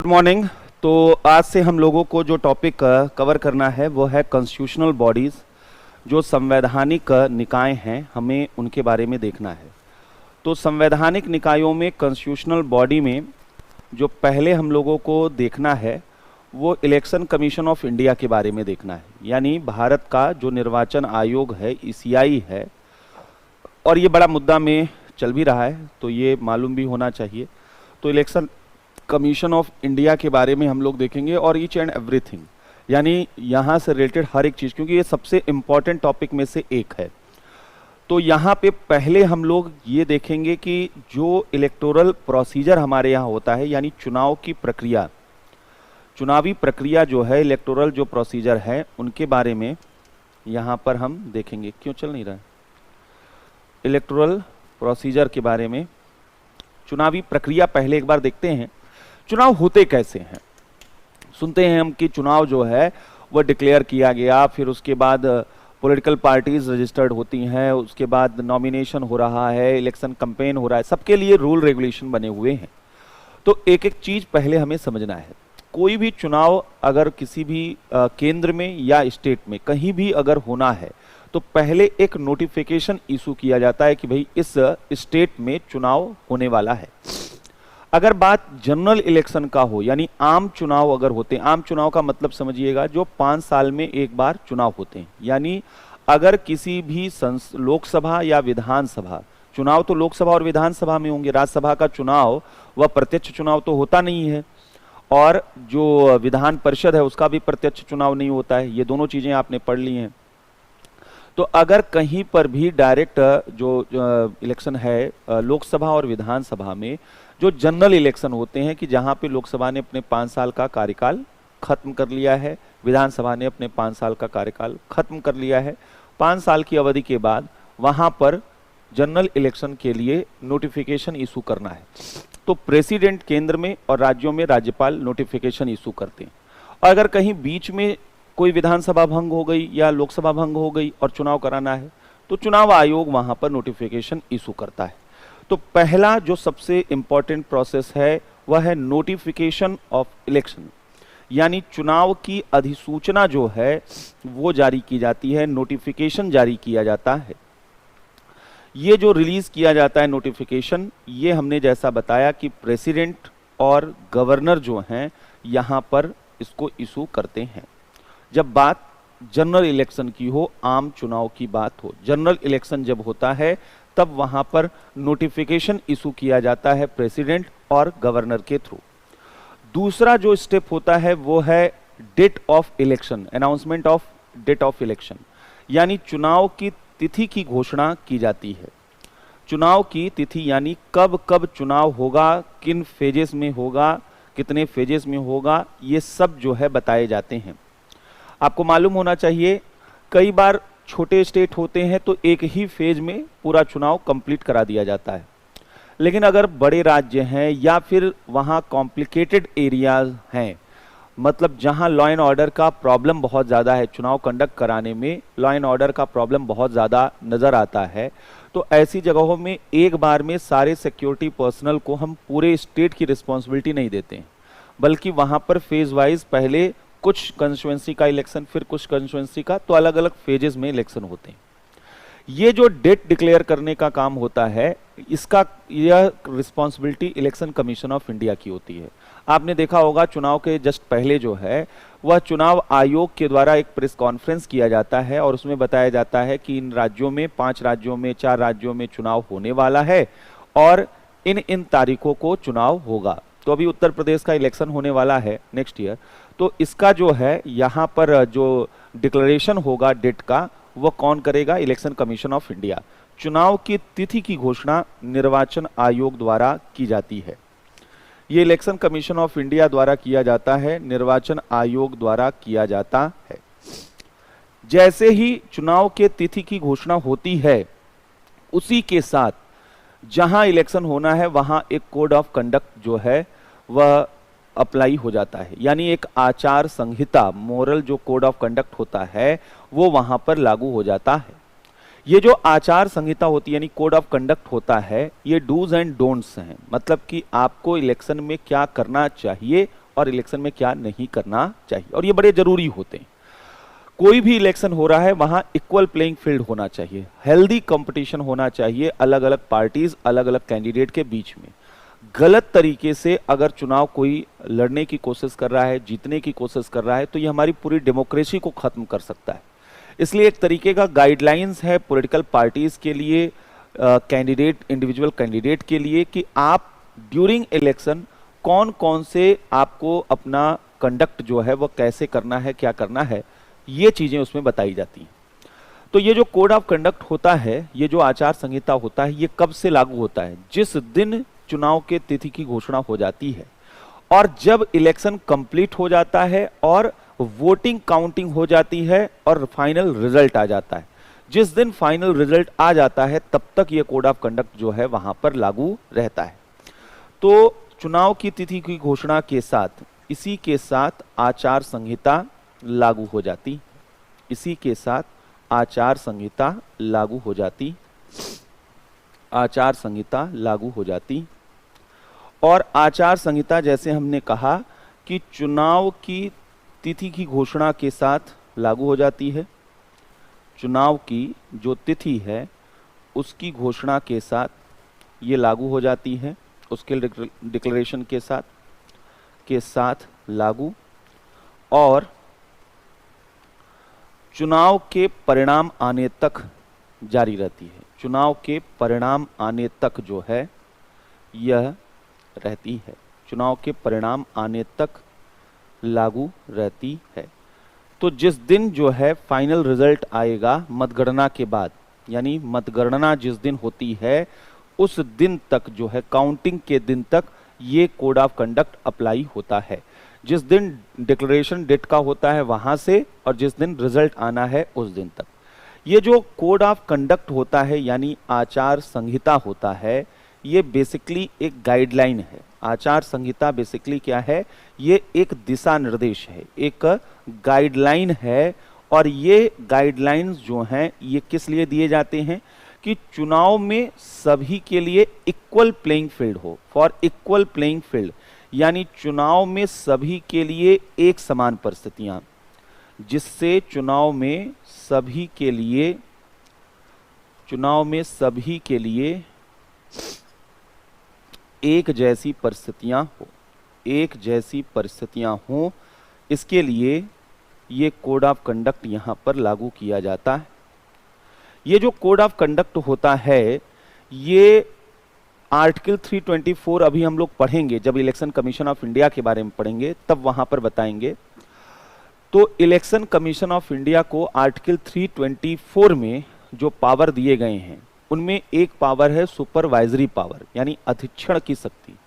Good morning. तो आज से हम लोगों को जो टॉपिक कवर करना है वो है कॉन्स्टिट्यूशनल बॉडीज़, जो संवैधानिक निकाय हैं, हमें उनके बारे में देखना है। तो संवैधानिक निकायों में कॉन्स्टिट्यूशनल बॉडी में जो पहले हम लोगों को देखना है वो इलेक्शन कमीशन ऑफ इंडिया के बारे में देखना है। यानी भारत का जो निर्वाचन आयोग है, ईसीआई है, और ये बड़ा मुद्दा में चल भी रहा है तो ये मालूम भी होना चाहिए। तो इलेक्शन कमीशन ऑफ इंडिया के बारे में हम लोग देखेंगे और ईच एंड एवरीथिंग, यानी यहाँ से रिलेटेड हर एक चीज़, क्योंकि ये सबसे इम्पॉर्टेंट टॉपिक में से एक है। तो यहाँ पे पहले हम लोग ये देखेंगे कि जो इलेक्टोरल प्रोसीजर हमारे यहाँ होता है, यानी चुनाव की प्रक्रिया, चुनावी प्रक्रिया जो है, इलेक्टोरल जो प्रोसीजर है उनके बारे में यहाँ पर हम देखेंगे। क्यों चल नहीं रहा है? इलेक्टोरल प्रोसीजर के बारे में, चुनावी प्रक्रिया पहले एक बार देखते हैं। चुनाव होते कैसे हैं? सुनते हैं हम कि चुनाव जो है वह डिक्लेयर किया गया, फिर उसके बाद पॉलिटिकल पार्टीज रजिस्टर्ड होती हैं, उसके बाद नॉमिनेशन हो रहा है, इलेक्शन कैंपेन हो रहा है, सबके लिए रूल रेगुलेशन बने हुए हैं। तो एक एक चीज़ पहले हमें समझना है। कोई भी चुनाव अगर किसी भी केंद्र में या स्टेट में कहीं भी अगर होना है तो पहले एक नोटिफिकेशन इशू किया जाता है कि भाई इस स्टेट में चुनाव होने वाला है। अगर बात जनरल इलेक्शन का हो, यानी आम चुनाव अगर होते हैं, आम चुनाव का मतलब समझिएगा जो 5 साल में एक बार चुनाव होते हैं। यानी अगर किसी भी लोकसभा या विधानसभा चुनाव, तो लोकसभा और विधानसभा में होंगे, राज्यसभा का चुनाव वह प्रत्यक्ष चुनाव तो होता नहीं है, और जो विधान परिषद है उसका भी प्रत्यक्ष चुनाव नहीं होता है। ये दोनों चीजें आपने पढ़ ली हैं। तो अगर कहीं पर भी डायरेक्ट जो इलेक्शन है लोकसभा और विधानसभा में, जो जनरल इलेक्शन होते हैं कि जहां पे लोकसभा ने अपने 5 साल का कार्यकाल खत्म कर लिया है, विधानसभा ने अपने 5 साल का कार्यकाल खत्म कर लिया है, 5 साल की अवधि के बाद वहां पर जनरल इलेक्शन के लिए नोटिफिकेशन इशू करना है। तो प्रेसिडेंट केंद्र में और राज्यों में राज्यपाल नोटिफिकेशन इशू करते हैं। और अगर कहीं बीच में कोई विधानसभा भंग हो गई या लोकसभा भंग हो गई और चुनाव कराना है तो चुनाव आयोग वहां पर नोटिफिकेशन इशू करता है। तो पहला जो सबसे इंपॉर्टेंट प्रोसेस है वह है नोटिफिकेशन ऑफ इलेक्शन, यानी चुनाव की अधिसूचना जो है वो जारी की जाती है, नोटिफिकेशन जारी किया जाता है। ये जो रिलीज किया जाता है नोटिफिकेशन, ये हमने जैसा बताया कि प्रेसिडेंट और गवर्नर जो हैं यहाँ पर इसको इशू करते हैं। जब बात जनरल इलेक्शन की हो, आम चुनाव की बात हो, जनरल इलेक्शन जब होता है तब वहां पर नोटिफिकेशन इशू किया जाता है प्रेसिडेंट और गवर्नर के थ्रू। दूसरा जो स्टेप होता है वो है date of election, announcement of date of election, यानी चुनाव की तिथि की घोषणा की जाती है। चुनाव की तिथि यानी कब कब चुनाव होगा, किन फेजेस में होगा, कितने फेजेस में होगा, ये सब जो है बताए जाते हैं। आपको मालूम होना चाहिए कई बार छोटे स्टेट होते हैं तो एक ही फेज में पूरा चुनाव कंप्लीट करा दिया जाता है, लेकिन अगर बड़े राज्य हैं या फिर वहाँ कॉम्प्लिकेटेड एरियाज हैं, मतलब जहाँ लॉ एंड ऑर्डर का प्रॉब्लम बहुत ज़्यादा है, चुनाव कंडक्ट कराने में लॉ एंड ऑर्डर का प्रॉब्लम बहुत ज़्यादा नज़र आता है, तो ऐसी जगहों में एक बार में सारे सिक्योरिटी पर्सनल को हम पूरे स्टेट की रिस्पॉन्सिबिलिटी नहीं देते हैं, बल्कि वहाँ पर फेज वाइज पहले कुछ कंस्टिट्यूएंसी का इलेक्शन, फिर कुछ कंस्टिट्यूएंसी का, तो अलग अलग फेजेस में इलेक्शन होते हैं। ये जो डेट डिक्लेयर करने का काम होता है, इसका यह responsibility election commission of India की होती है। आपने देखा होगा चुनाव के जस्ट पहले जो है वह चुनाव आयोग के द्वारा एक प्रेस कॉन्फ्रेंस किया जाता है और उसमें बताया जाता है कि इन राज्यों में, 5 राज्यों में, 4 राज्यों में चुनाव होने वाला है और इन तारीखों को चुनाव होगा। तो अभी उत्तर प्रदेश का इलेक्शन होने वाला है नेक्स्ट ईयर, तो इसका जो है यहाँ पर जो डिक्लेरेशन होगा डेट का, वो कौन करेगा? Election commission of India. चुनाव की तिथि की घोषणा निर्वाचन आयोग द्वारा की जाती है। ये इलेक्शन कमीशन ऑफ इंडिया द्वारा किया जाता है, निर्वाचन आयोग द्वारा किया जाता है। जैसे ही चुनाव के तिथि की घोषणा होती है, उसी के साथ जहां इलेक्शन होना है वहां एक कोड ऑफ कंडक्ट जो है वह अप्लाई हो जाता है, यानी एक आचार संहिता, मोरल जो कोड ऑफ कंडक्ट होता है वो वहां पर लागू हो जाता है। ये जो आचार संहिता होती है यानी कोड ऑफ कंडक्ट होता है, ये डूज एंड डोंट्स हैं, मतलब कि आपको इलेक्शन में क्या करना चाहिए और इलेक्शन में क्या नहीं करना चाहिए, और ये बड़े जरूरी होते हैं। कोई भी इलेक्शन हो रहा है वहां इक्वल प्लेइंग फील्ड होना चाहिए, हेल्दी कंपटीशन होना चाहिए अलग अलग पार्टीज, अलग अलग कैंडिडेट के बीच में। गलत तरीके से अगर चुनाव कोई लड़ने की कोशिश कर रहा है, जीतने की कोशिश कर रहा है, तो ये हमारी पूरी डेमोक्रेसी को खत्म कर सकता है। इसलिए एक तरीके का गाइडलाइंस है पॉलिटिकल पार्टीज के लिए, कैंडिडेट, इंडिविजुअल कैंडिडेट के लिए, कि आप ड्यूरिंग इलेक्शन कौन कौन से आपको अपना कंडक्ट जो है वो कैसे करना है, क्या करना है, ये चीजें उसमें बताई जाती हैं। तो ये जो कोड ऑफ कंडक्ट होता है, ये जो आचार संहिता होता है, ये कब से लागू होता है? जिस दिन चुनाव के तिथि की घोषणा हो जाती है और जब इलेक्शन कंप्लीट हो जाता है और वोटिंग काउंटिंग हो जाती है और फाइनल रिजल्ट आ जाता है। जिस दिन फाइनल रिजल्ट आ जाता है तब तक ये कोड ऑफ कंडक्ट जो है वहां पर लागू रहता है। तो चुनाव की तिथि की घोषणा के साथ, इसी के साथ आचार संहिता लागू हो जाती, इसी के साथ आचार संहिता लागू हो जाती, आचार संहिता लागू हो जाती। और आचार संहिता, जैसे हमने कहा कि चुनाव की तिथि की घोषणा के साथ लागू हो जाती है, चुनाव की जो तिथि है उसकी घोषणा के साथ ये लागू हो जाती है, उसके डिक्लेरेशन के साथ लागू, और चुनाव के परिणाम आने तक जारी रहती है। चुनाव के परिणाम आने तक जो है यह रहती है, चुनाव के परिणाम आने तक लागू रहती है। तो जिस दिन जो है फाइनल रिजल्ट आएगा मतगणना के बाद, यानी मतगणना जिस दिन होती है उस दिन तक जो है, काउंटिंग के दिन तक ये कोड ऑफ कंडक्ट अप्लाई होता है। जिस दिन डिक्लेरेशन डेट का होता है वहां से और जिस दिन रिजल्ट आना है उस दिन तक। ये जो कोड ऑफ कंडक्ट होता है यानी आचार संहिता होता है, ये बेसिकली एक गाइडलाइन है। आचार संहिता बेसिकली क्या है? ये एक दिशा निर्देश है, एक गाइडलाइन है। और ये गाइडलाइंस जो हैं ये किस लिए दिए जाते हैं? कि चुनाव में सभी के लिए इक्वल प्लेइंग फील्ड हो, फॉर इक्वल प्लेइंग फील्ड, यानी चुनाव में सभी के लिए एक समान परिस्थितियां, जिससे चुनाव में सभी के लिए एक जैसी परिस्थितियां हो, एक जैसी परिस्थितियां हो, इसके लिए ये कोड ऑफ कंडक्ट यहां पर लागू किया जाता है। ये जो कोड ऑफ कंडक्ट होता है, ये आर्टिकल 324 अभी हम लोग पढ़ेंगे, जब इलेक्शन कमीशन ऑफ इंडिया के बारे में पढ़ेंगे तब वहां पर बताएंगे। तो इलेक्शन कमीशन ऑफ इंडिया को आर्टिकल 324 में जो पावर दिए गए हैं उनमें एक पावर है सुपरवाइजरी पावर, यानी अधीक्षण की शक्ति।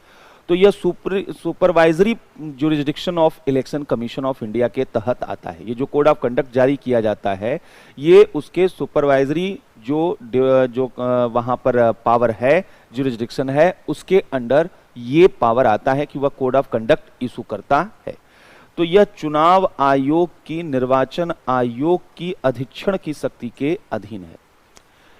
तो यह supervisory jurisdiction of election commission of India के तहत आता है। ये जो कोड ऑफ कंडक्ट जारी किया जाता है ये उसके सुपरवाइजरी जो वहां पर पावर है, जुरिस्डिक्शन है, उसके अंडर ये पावर आता है कि वह कोड ऑफ कंडक्ट इशू करता है। तो यह चुनाव आयोग की, निर्वाचन आयोग की अधीक्षण की शक्ति के अधीन है।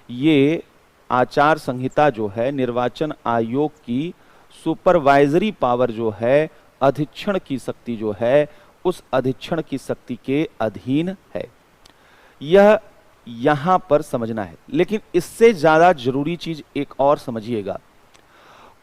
ये आचार संहिता जो है निर्वाचन आयोग की सुपरवाइजरी पावर जो है, अधीक्षण की शक्ति जो है, उस अधीक्षण की शक्ति के अधीन है। यह यहां पर समझना है। लेकिन इससे ज्यादा जरूरी चीज एक और समझिएगा,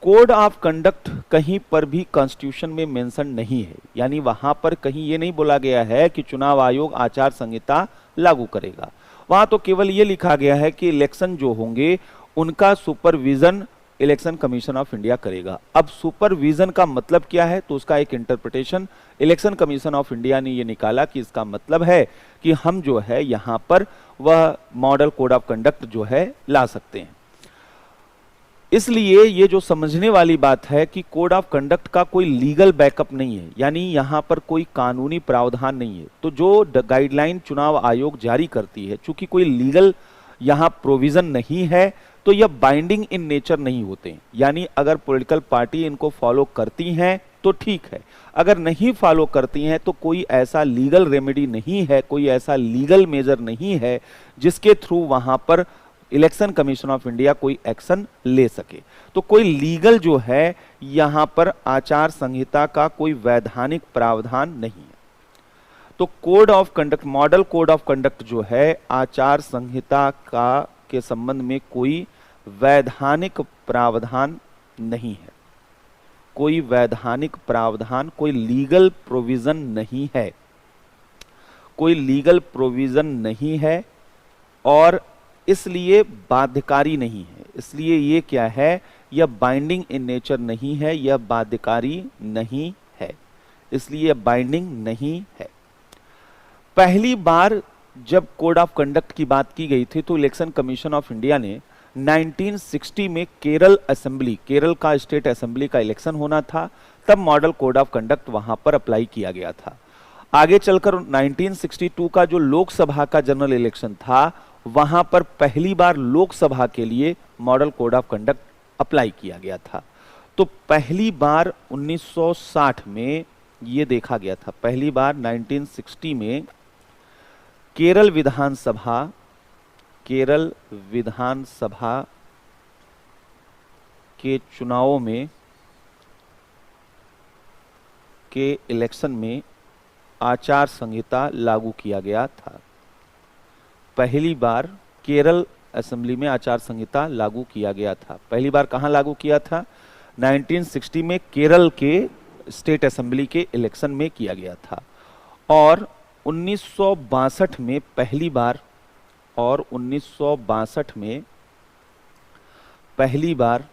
कोड ऑफ कंडक्ट कहीं पर भी कॉन्स्टिट्यूशन में मेंशन नहीं है, यानी वहां पर कहीं ये नहीं बोला गया है कि चुनाव आयोग आचार संहिता लागू करेगा। वहां तो केवल ये लिखा गया है कि इलेक्शन जो होंगे उनका supervision election commission of India करेगा। अब सुपरविजन का मतलब क्या है? तो उसका एक interpretation election commission of India ने ये निकाला कि इसका मतलब है कि हम जो है यहां पर वह मॉडल कोड ऑफ कंडक्ट जो है ला सकते हैं। इसलिए ये जो समझने वाली बात है कि कोड ऑफ कंडक्ट का कोई लीगल बैकअप नहीं है, यानी यहां पर कोई कानूनी प्रावधान नहीं है। तो जो गाइडलाइन चुनाव आयोग जारी करती है, चूंकि कोई लीगल यहां प्रोविजन नहीं है, तो यह बाइंडिंग इन नेचर नहीं होते। यानी अगर पॉलिटिकल पार्टी इनको फॉलो करती हैं तो ठीक है, अगर नहीं फॉलो करती हैं तो कोई ऐसा लीगल रेमेडी नहीं है, कोई ऐसा लीगल मेजर नहीं है जिसके थ्रू वहां पर इलेक्शन कमीशन ऑफ इंडिया कोई एक्शन ले सके। तो कोई लीगल जो है यहां पर आचार संहिता का कोई वैधानिक प्रावधान नहीं है। तो code of conduct, model code of conduct जो है आचार संहिता का के संबंध में कोई वैधानिक प्रावधान नहीं है, कोई वैधानिक प्रावधान, कोई लीगल प्रोविजन नहीं है, कोई लीगल प्रोविजन नहीं है और इसलिए बाध्यकारी नहीं है। इसलिए ये क्या है, यह बाइंडिंग इन नेचर नहीं है, यह बाध्यकारी नहीं है, इसलिए बाइंडिंग नहीं है। पहली बार जब कोड ऑफ कंडक्ट की बात की गई थी तो इलेक्शन कमीशन ऑफ इंडिया ने 1960 में केरल असेंबली, केरल का स्टेट असेंबली का इलेक्शन होना था, तब मॉडल कोड ऑफ कंडक्ट वहां पर अप्लाई किया गया था। आगे चलकर 1962 का जो लोकसभा का जनरल इलेक्शन था वहां पर पहली बार लोकसभा के लिए model code of conduct apply किया गया था। तो पहली बार 1960 में ये देखा गया था, पहली बार 1960 में केरल विधानसभा के चुनावों में के इलेक्शन में आचार संहिता लागू किया गया था। पहली बार केरल असेंबली में आचार संहिता लागू किया गया था। पहली बार कहां लागू किया था? 1960 में केरल के स्टेट असेंबली के इलेक्शन में किया गया था और 1962 में पहली बार, और 1962 में पहली बार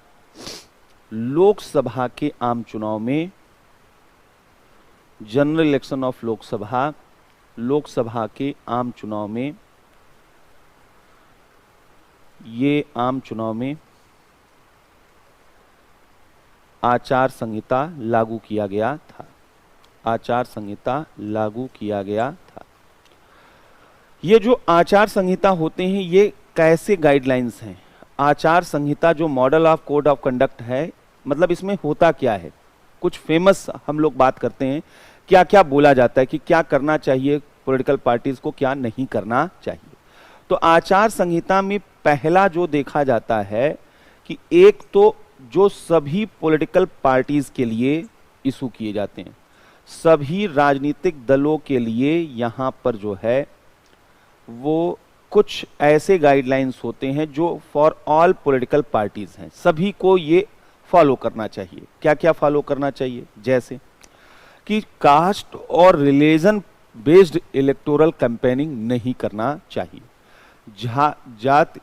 लोकसभा के आम चुनाव में, जनरल इलेक्शन ऑफ लोकसभा के आम चुनाव में, ये आम चुनाव में आचार संहिता लागू किया गया था, आचार संहिता लागू किया गया था। ये जो आचार संहिता होते हैं ये कैसे गाइडलाइंस हैं? आचार संहिता जो model of code of conduct है, मतलब इसमें होता क्या है? कुछ फेमस हम लोग बात करते हैं, क्या क्या बोला जाता है कि क्या करना चाहिए पॉलिटिकल पार्टीज को, क्या नहीं करना चाहिए। तो आचार संहिता में पहला जो देखा जाता है कि एक तो जो सभी पॉलिटिकल पार्टीज के लिए इशू किए जाते हैं, सभी राजनीतिक दलों के लिए यहां पर जो है वो कुछ ऐसे गाइडलाइंस होते हैं जो फॉर ऑल पॉलिटिकल पार्टीज हैं, सभी को ये फॉलो करना चाहिए। क्या क्या फॉलो करना चाहिए? जैसे कि कास्ट और रिलीजन बेस्ड इलेक्टोरल कैंपेनिंग नहीं करना चाहिए, जाति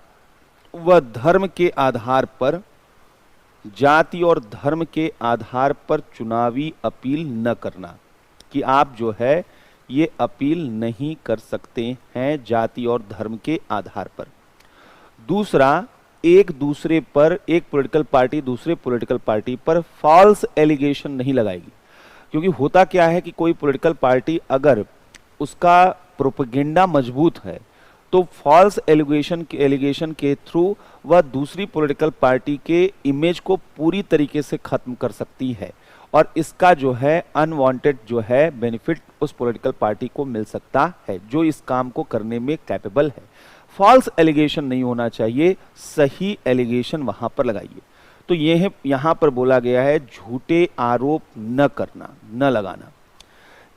व धर्म के आधार पर, जाति और धर्म के आधार पर चुनावी अपील न करना, कि आप जो है ये अपील नहीं कर सकते हैं जाति और धर्म के आधार पर। दूसरा, एक दूसरे पर, एक पॉलिटिकल पार्टी दूसरे पॉलिटिकल पार्टी पर फॉल्स एलिगेशन नहीं लगाएगी। क्योंकि होता क्या है कि कोई पॉलिटिकल पार्टी अगर उसका प्रोपेगेंडा मजबूत है तो फॉल्स एलिगेशन के थ्रू वह दूसरी पॉलिटिकल पार्टी के इमेज को पूरी तरीके से खत्म कर सकती है और इसका जो है अनवांटेड जो है बेनिफिट उस पॉलिटिकल पार्टी को मिल सकता है जो इस काम को करने में कैपेबल है। फॉल्स एलिगेशन नहीं होना चाहिए, सही एलिगेशन वहां पर लगाइए। तो यह यहां पर बोला गया है झूठे आरोप न करना, न लगाना।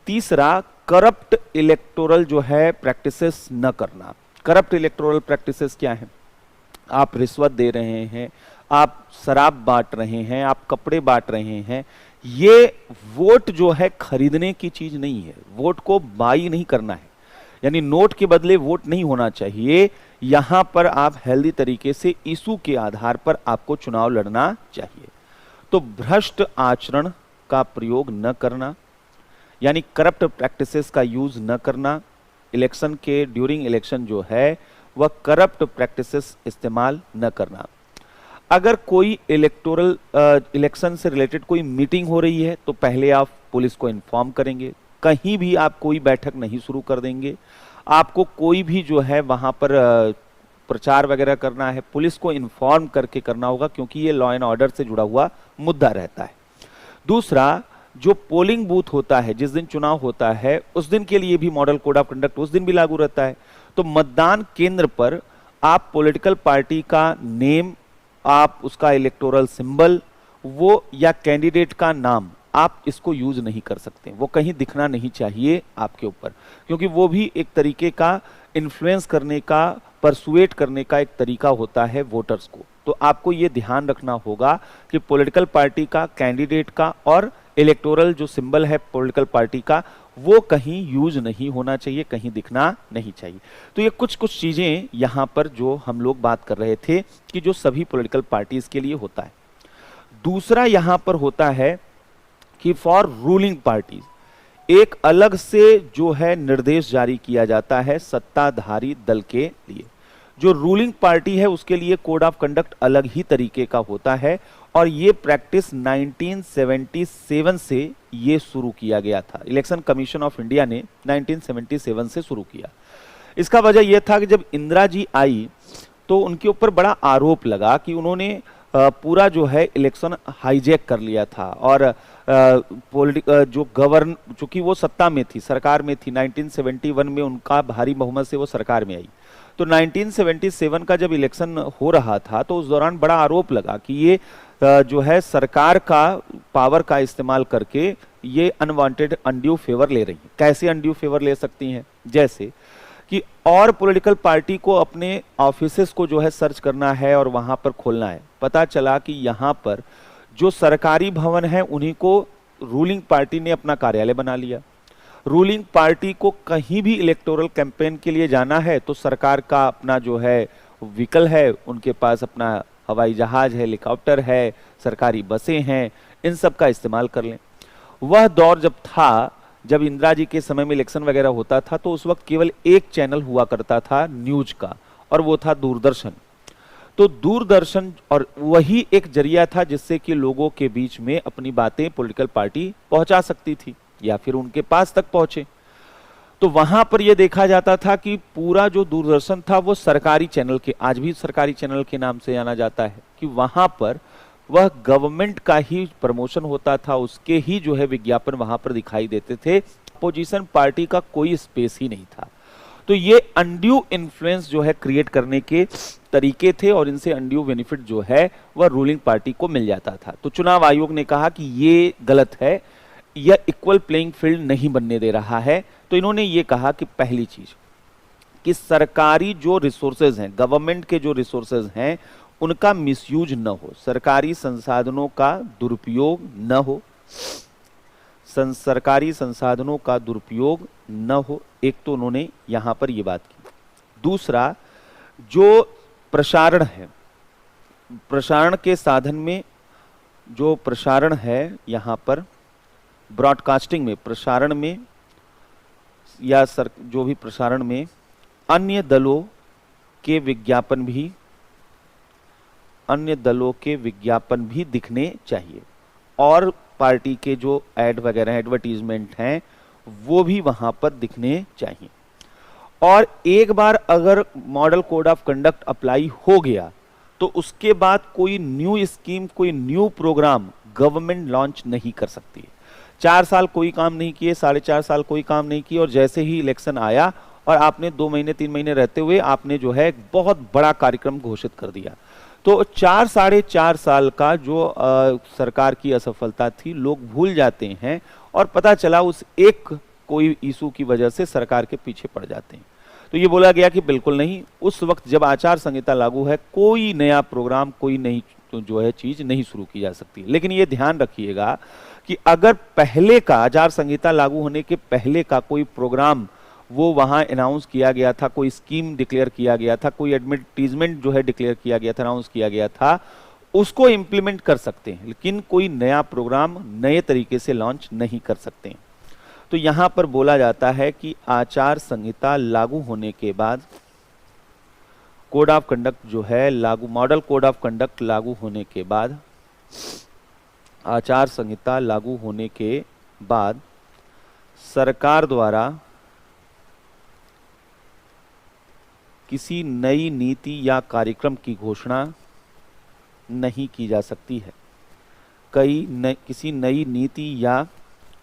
तीसरा, करप्ट इलेक्टोरल जो है प्रैक्टिसेस न करना। करप्ट इलेक्टोरल प्रैक्टिसेस क्या है? आप रिश्वत दे रहे हैं, आप शराब बांट रहे हैं, आप कपड़े बांट रहे हैं। ये वोट जो है खरीदने की चीज नहीं है, वोट को बाई नहीं करना है, यानी नोट के बदले वोट नहीं होना चाहिए। यहां पर आप हेल्दी तरीके से इशू के आधार पर आपको चुनाव लड़ना चाहिए। तो भ्रष्ट आचरण का प्रयोग न करना, यानी करप्ट प्रैक्टिसेस का यूज न करना। इलेक्शन के ड्यूरिंग इलेक्शन जो है वह करप्ट प्रैक्टिसेस इस्तेमाल न करना। अगर कोई इलेक्टोरल इलेक्शन से रिलेटेड कोई मीटिंग हो रही है तो पहले आप पुलिस को इन्फॉर्म करेंगे। कहीं भी आप कोई बैठक नहीं शुरू कर देंगे। आपको कोई भी जो है वहां पर प्रचार वगैरह करना है, पुलिस को इन्फॉर्म करके करना होगा, क्योंकि ये लॉ एंड ऑर्डर से जुड़ा हुआ मुद्दा रहता है। दूसरा, जो पोलिंग बूथ होता है, जिस दिन चुनाव होता है उस दिन के लिए भी मॉडल कोड ऑफ कंडक्ट उस दिन भी लागू रहता है। तो मतदान केंद्र पर आप पॉलिटिकल पार्टी का नेम, आप उसका इलेक्टोरल सिंबल, वो या कैंडिडेट का नाम, आप इसको यूज नहीं कर सकते, वो कहीं दिखना नहीं चाहिए आपके ऊपर, क्योंकि वो भी एक तरीके का इन्फ्लुएंस करने का, परसुएट करने का एक तरीका होता है वोटर्स को। तो आपको ये ध्यान रखना होगा कि पॉलिटिकल पार्टी का, कैंडिडेट का और इलेक्टोरल जो सिंबल है पॉलिटिकल पार्टी का, वो कहीं यूज नहीं होना चाहिए, कहीं दिखना नहीं चाहिए। तो ये कुछ कुछ चीजें यहां पर जो हम लोग बात कर रहे थे कि जो सभी पॉलिटिकल पार्टीज के लिए होता है। दूसरा यहां पर होता है कि फॉर रूलिंग पार्टीज एक अलग से जो है निर्देश जारी किया जाता है सत्ताधारी दल के लिए। जो रूलिंग पार्टी है उसके लिए कोड ऑफ कंडक्ट अलग ही तरीके का होता है, और ये प्रैक्टिस 1977 से ये शुरू किया गया था। इलेक्शन कमीशन ऑफ इंडिया ने 1977 से शुरू किया। इसका वजह यह था कि जब इंदिरा जी आई तो उनके ऊपर बड़ा आरोप लगा कि उन्होंने पूरा जो है इलेक्शन हाईजैक कर लिया था, और जो गवर्न, चूंकि वो सत्ता में थी, सरकार में थी, 1971 में उनका भारी बहुमत से वो सरकार में आई। तो 1977 का जब इलेक्शन हो रहा था तो उस दौरान बड़ा आरोप लगा कि ये जो है सरकार का पावर का इस्तेमाल करके ये अनवांटेड अनड्यू फेवर ले रही है। कैसे अनड्यू फेवर ले सकती हैं? जैसे कि और पॉलिटिकल पार्टी को अपने ऑफिसेस को जो है सर्च करना है और वहां पर खोलना है। पता चला कि यहां पर जो सरकारी भवन है उन्हीं को रूलिंग पार्टी ने अपना कार्यालय बना लिया। रूलिंग पार्टी को कहीं भी इलेक्टोरल कैंपेन के लिए जाना है तो सरकार का अपना जो है व्हीकल है, उनके पास अपना हवाई जहाज है, हेलीकॉप्टर है, सरकारी बसें हैं, इन सब का इस्तेमाल कर लें। वह दौर जब था, जब इंदिरा जी के समय में इलेक्शन वगैरह होता था, तो उस वक्त केवल एक चैनल हुआ करता था न्यूज का, और वो था दूरदर्शन। तो दूरदर्शन और वही एक जरिया था जिससे कि लोगों के बीच में अपनी बातें पॉलिटिकल पार्टी पहुंचा सकती थी या फिर उनके पास तक पहुंचे। तो वहां पर यह देखा जाता था कि पूरा जो दूरदर्शन था वो सरकारी चैनल के, आज भी सरकारी चैनल के नाम से जाना जाता है, कि वहां पर वह गवर्नमेंट का ही प्रमोशन होता था, उसके ही जो है विज्ञापन वहां पर दिखाई देते थे। अपोजिशन पार्टी का कोई स्पेस ही नहीं था। तो ये अनड्यू इन्फ्लुएंस जो है क्रिएट करने के तरीके थे, और इनसे अनड्यू बेनिफिट जो है वह रूलिंग पार्टी को मिल जाता था। तो चुनाव आयोग ने कहा कि ये गलत है, यह इक्वल प्लेइंग फील्ड नहीं बनने दे रहा है। तो इन्होंने ये कहा कि पहली चीज कि सरकारी जो रिसोर्सेज हैं, गवर्नमेंट के जो रिसोर्सेज हैं, उनका मिसयूज न हो, सरकारी संसाधनों का दुरुपयोग न हो, सरकारी संसाधनों का दुरुपयोग न हो। एक तो उन्होंने यहां पर यह बात की। दूसरा, जो प्रसारण है, प्रसारण के साधन में जो प्रसारण है यहां पर ब्रॉडकास्टिंग में, प्रसारण में या जो भी प्रसारण में अन्य दलों के विज्ञापन भी दिखने चाहिए, और पार्टी के जो एड वगैरह एडवर्टीजमेंट हैं वो भी वहां पर दिखने चाहिए। और एक बार अगर model code of conduct apply हो गया तो उसके बाद कोई न्यू स्कीम, कोई न्यू प्रोग्राम गवर्नमेंट लॉन्च नहीं कर सकती। 4 साल कोई काम नहीं किए, 4.5 साल कोई काम नहीं किए, और जैसे ही इलेक्शन आया और आपने 2 महीने 3 महीने रहते हुए आपने जो है बहुत बड़ा कार्यक्रम घोषित कर दिया। तो 4-4.5 साल का जो सरकार की असफलता थी लोग भूल जाते हैं, और पता चला उस एक कोई इशू की वजह से सरकार के पीछे पड़ जाते हैं। तो ये बोला गया कि बिल्कुल नहीं, उस वक्त जब आचार संहिता लागू है कोई नया प्रोग्राम, कोई नई जो है चीज नहीं शुरू की जा सकती। लेकिन ये ध्यान रखिएगा कि अगर पहले का, आचार संहिता लागू होने के पहले का कोई प्रोग्राम वो वहां अनाउंस किया गया था, कोई स्कीम डिक्लेयर किया गया था, कोई एडवर्टीजमेंट जो है डिक्लेयर किया गया था, अनाउंस किया गया था, उसको इंप्लीमेंट कर सकते हैं, लेकिन कोई नया प्रोग्राम नए तरीके से लॉन्च नहीं कर सकते हैं। तो यहां पर बोला जाता है कि आचार संहिता लागू होने के बाद कोड ऑफ कंडक्ट जो है लागू, मॉडल कोड ऑफ कंडक्ट लागू होने के बाद, आचार संहिता लागू होने के बाद सरकार द्वारा किसी नई नीति या कार्यक्रम की घोषणा नहीं की जा सकती है। किसी नई नीति या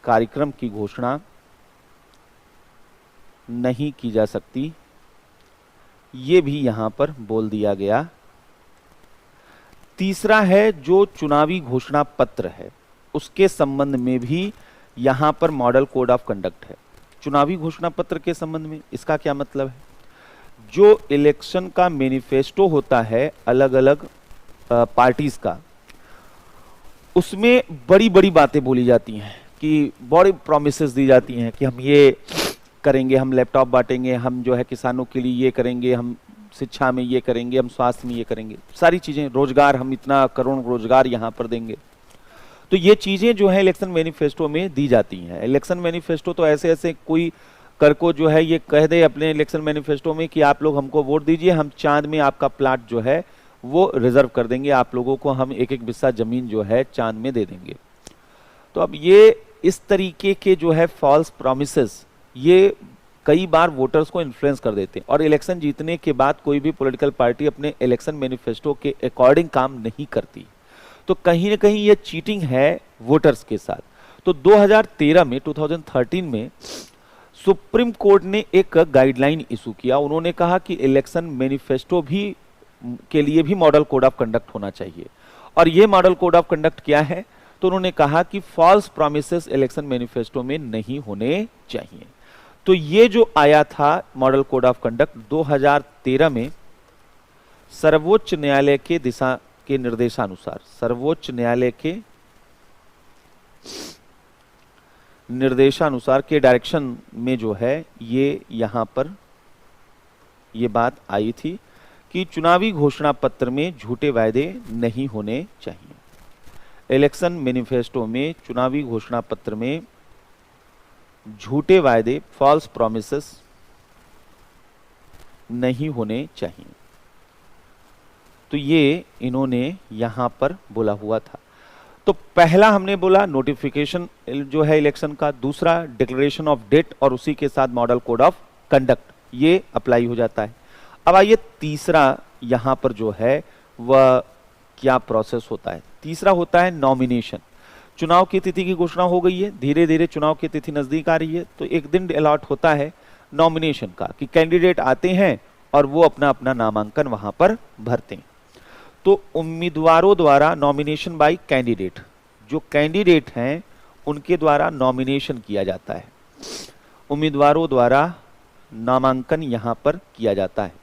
कार्यक्रम की घोषणा नहीं की जा सकती ये भी यहां पर बोल दिया गया। तीसरा है जो चुनावी घोषणा पत्र है, उसके संबंध में भी यहां पर मॉडल कोड ऑफ कंडक्ट है। चुनावी घोषणा पत्र के संबंध में इसका क्या मतलब है? जो इलेक्शन का मैनिफेस्टो होता है अलग अलग पार्टीज का, उसमें बड़ी बड़ी बातें बोली जाती हैं कि बड़ी प्रॉमिसेस दी जाती हैं कि हम ये करेंगे, हम लैपटॉप बांटेंगे, हम जो है किसानों के लिए ये करेंगे, हम शिक्षा में ये करेंगे, हम स्वास्थ्य में ये करेंगे, सारी चीजें, रोजगार, हम इतना करोड़ रोजगार यहाँ पर देंगे। तो ये चीजें जो है इलेक्शन मैनिफेस्टो में दी जाती हैं। इलेक्शन मैनिफेस्टो तो ऐसे ऐसे कोई कर को जो है ये कह दे अपने इलेक्शन मैनिफेस्टो में कि आप लोग हमको वोट दीजिए, हम चांद में आपका प्लाट जो है वो रिजर्व कर देंगे, आप लोगों को हम एक एक बिस्सा जमीन जो है चांद में दे देंगे। तो अब ये इस तरीके के जो है फॉल्स प्रॉमिसेस ये कई बार वोटर्स को इन्फ्लुएंस कर देते हैं, और इलेक्शन जीतने के बाद कोई भी पॉलिटिकल पार्टी अपने इलेक्शन मैनिफेस्टो के अकॉर्डिंग काम नहीं करती। तो कहीं ना कहीं ये चीटिंग है वोटर्स के साथ। तो 2013 में 2013 में सुप्रीम कोर्ट ने एक गाइडलाइन इशू किया। उन्होंने कहा कि इलेक्शन मैनिफेस्टो भी के लिए भी मॉडल कोड ऑफ कंडक्ट होना चाहिए। और ये मॉडल कोड ऑफ कंडक्ट क्या है? तो उन्होंने कहा कि फॉल्स प्रॉमिसेस इलेक्शन मैनिफेस्टो में नहीं होने चाहिए। तो ये जो आया था मॉडल कोड ऑफ कंडक्ट 2013 में सर्वोच्च न्यायालय के दिशा के निर्देशानुसार, सर्वोच्च न्यायालय के निर्देशानुसार के डायरेक्शन में जो है ये यहां पर ये बात आई थी कि चुनावी घोषणा पत्र में झूठे वायदे नहीं होने चाहिए। इलेक्शन मैनिफेस्टो में, चुनावी घोषणा पत्र में झूठे वायदे, फॉल्स प्रॉमिसेस नहीं होने चाहिए। तो ये इन्होंने यहां पर बोला हुआ था। तो पहला हमने बोला नोटिफिकेशन जो है इलेक्शन का, दूसरा डिक्लेरेशन ऑफ डेट और उसी के साथ मॉडल कोड ऑफ कंडक्ट, ये अप्लाई हो जाता है। अब आइए तीसरा यहां पर जो है वह क्या प्रोसेस होता है। तीसरा होता है नॉमिनेशन। चुनाव की तिथि की घोषणा हो गई है, धीरे धीरे चुनाव की तिथि नजदीक आ रही है, तो एक दिन अलॉट होता है नॉमिनेशन का कि कैंडिडेट आते हैं और वो अपना अपना नामांकन वहां पर भरते हैं। तो उम्मीदवारों द्वारा नॉमिनेशन बाय कैंडिडेट, जो कैंडिडेट हैं उनके द्वारा नॉमिनेशन किया जाता है, उम्मीदवारों द्वारा नामांकन यहां पर किया जाता है।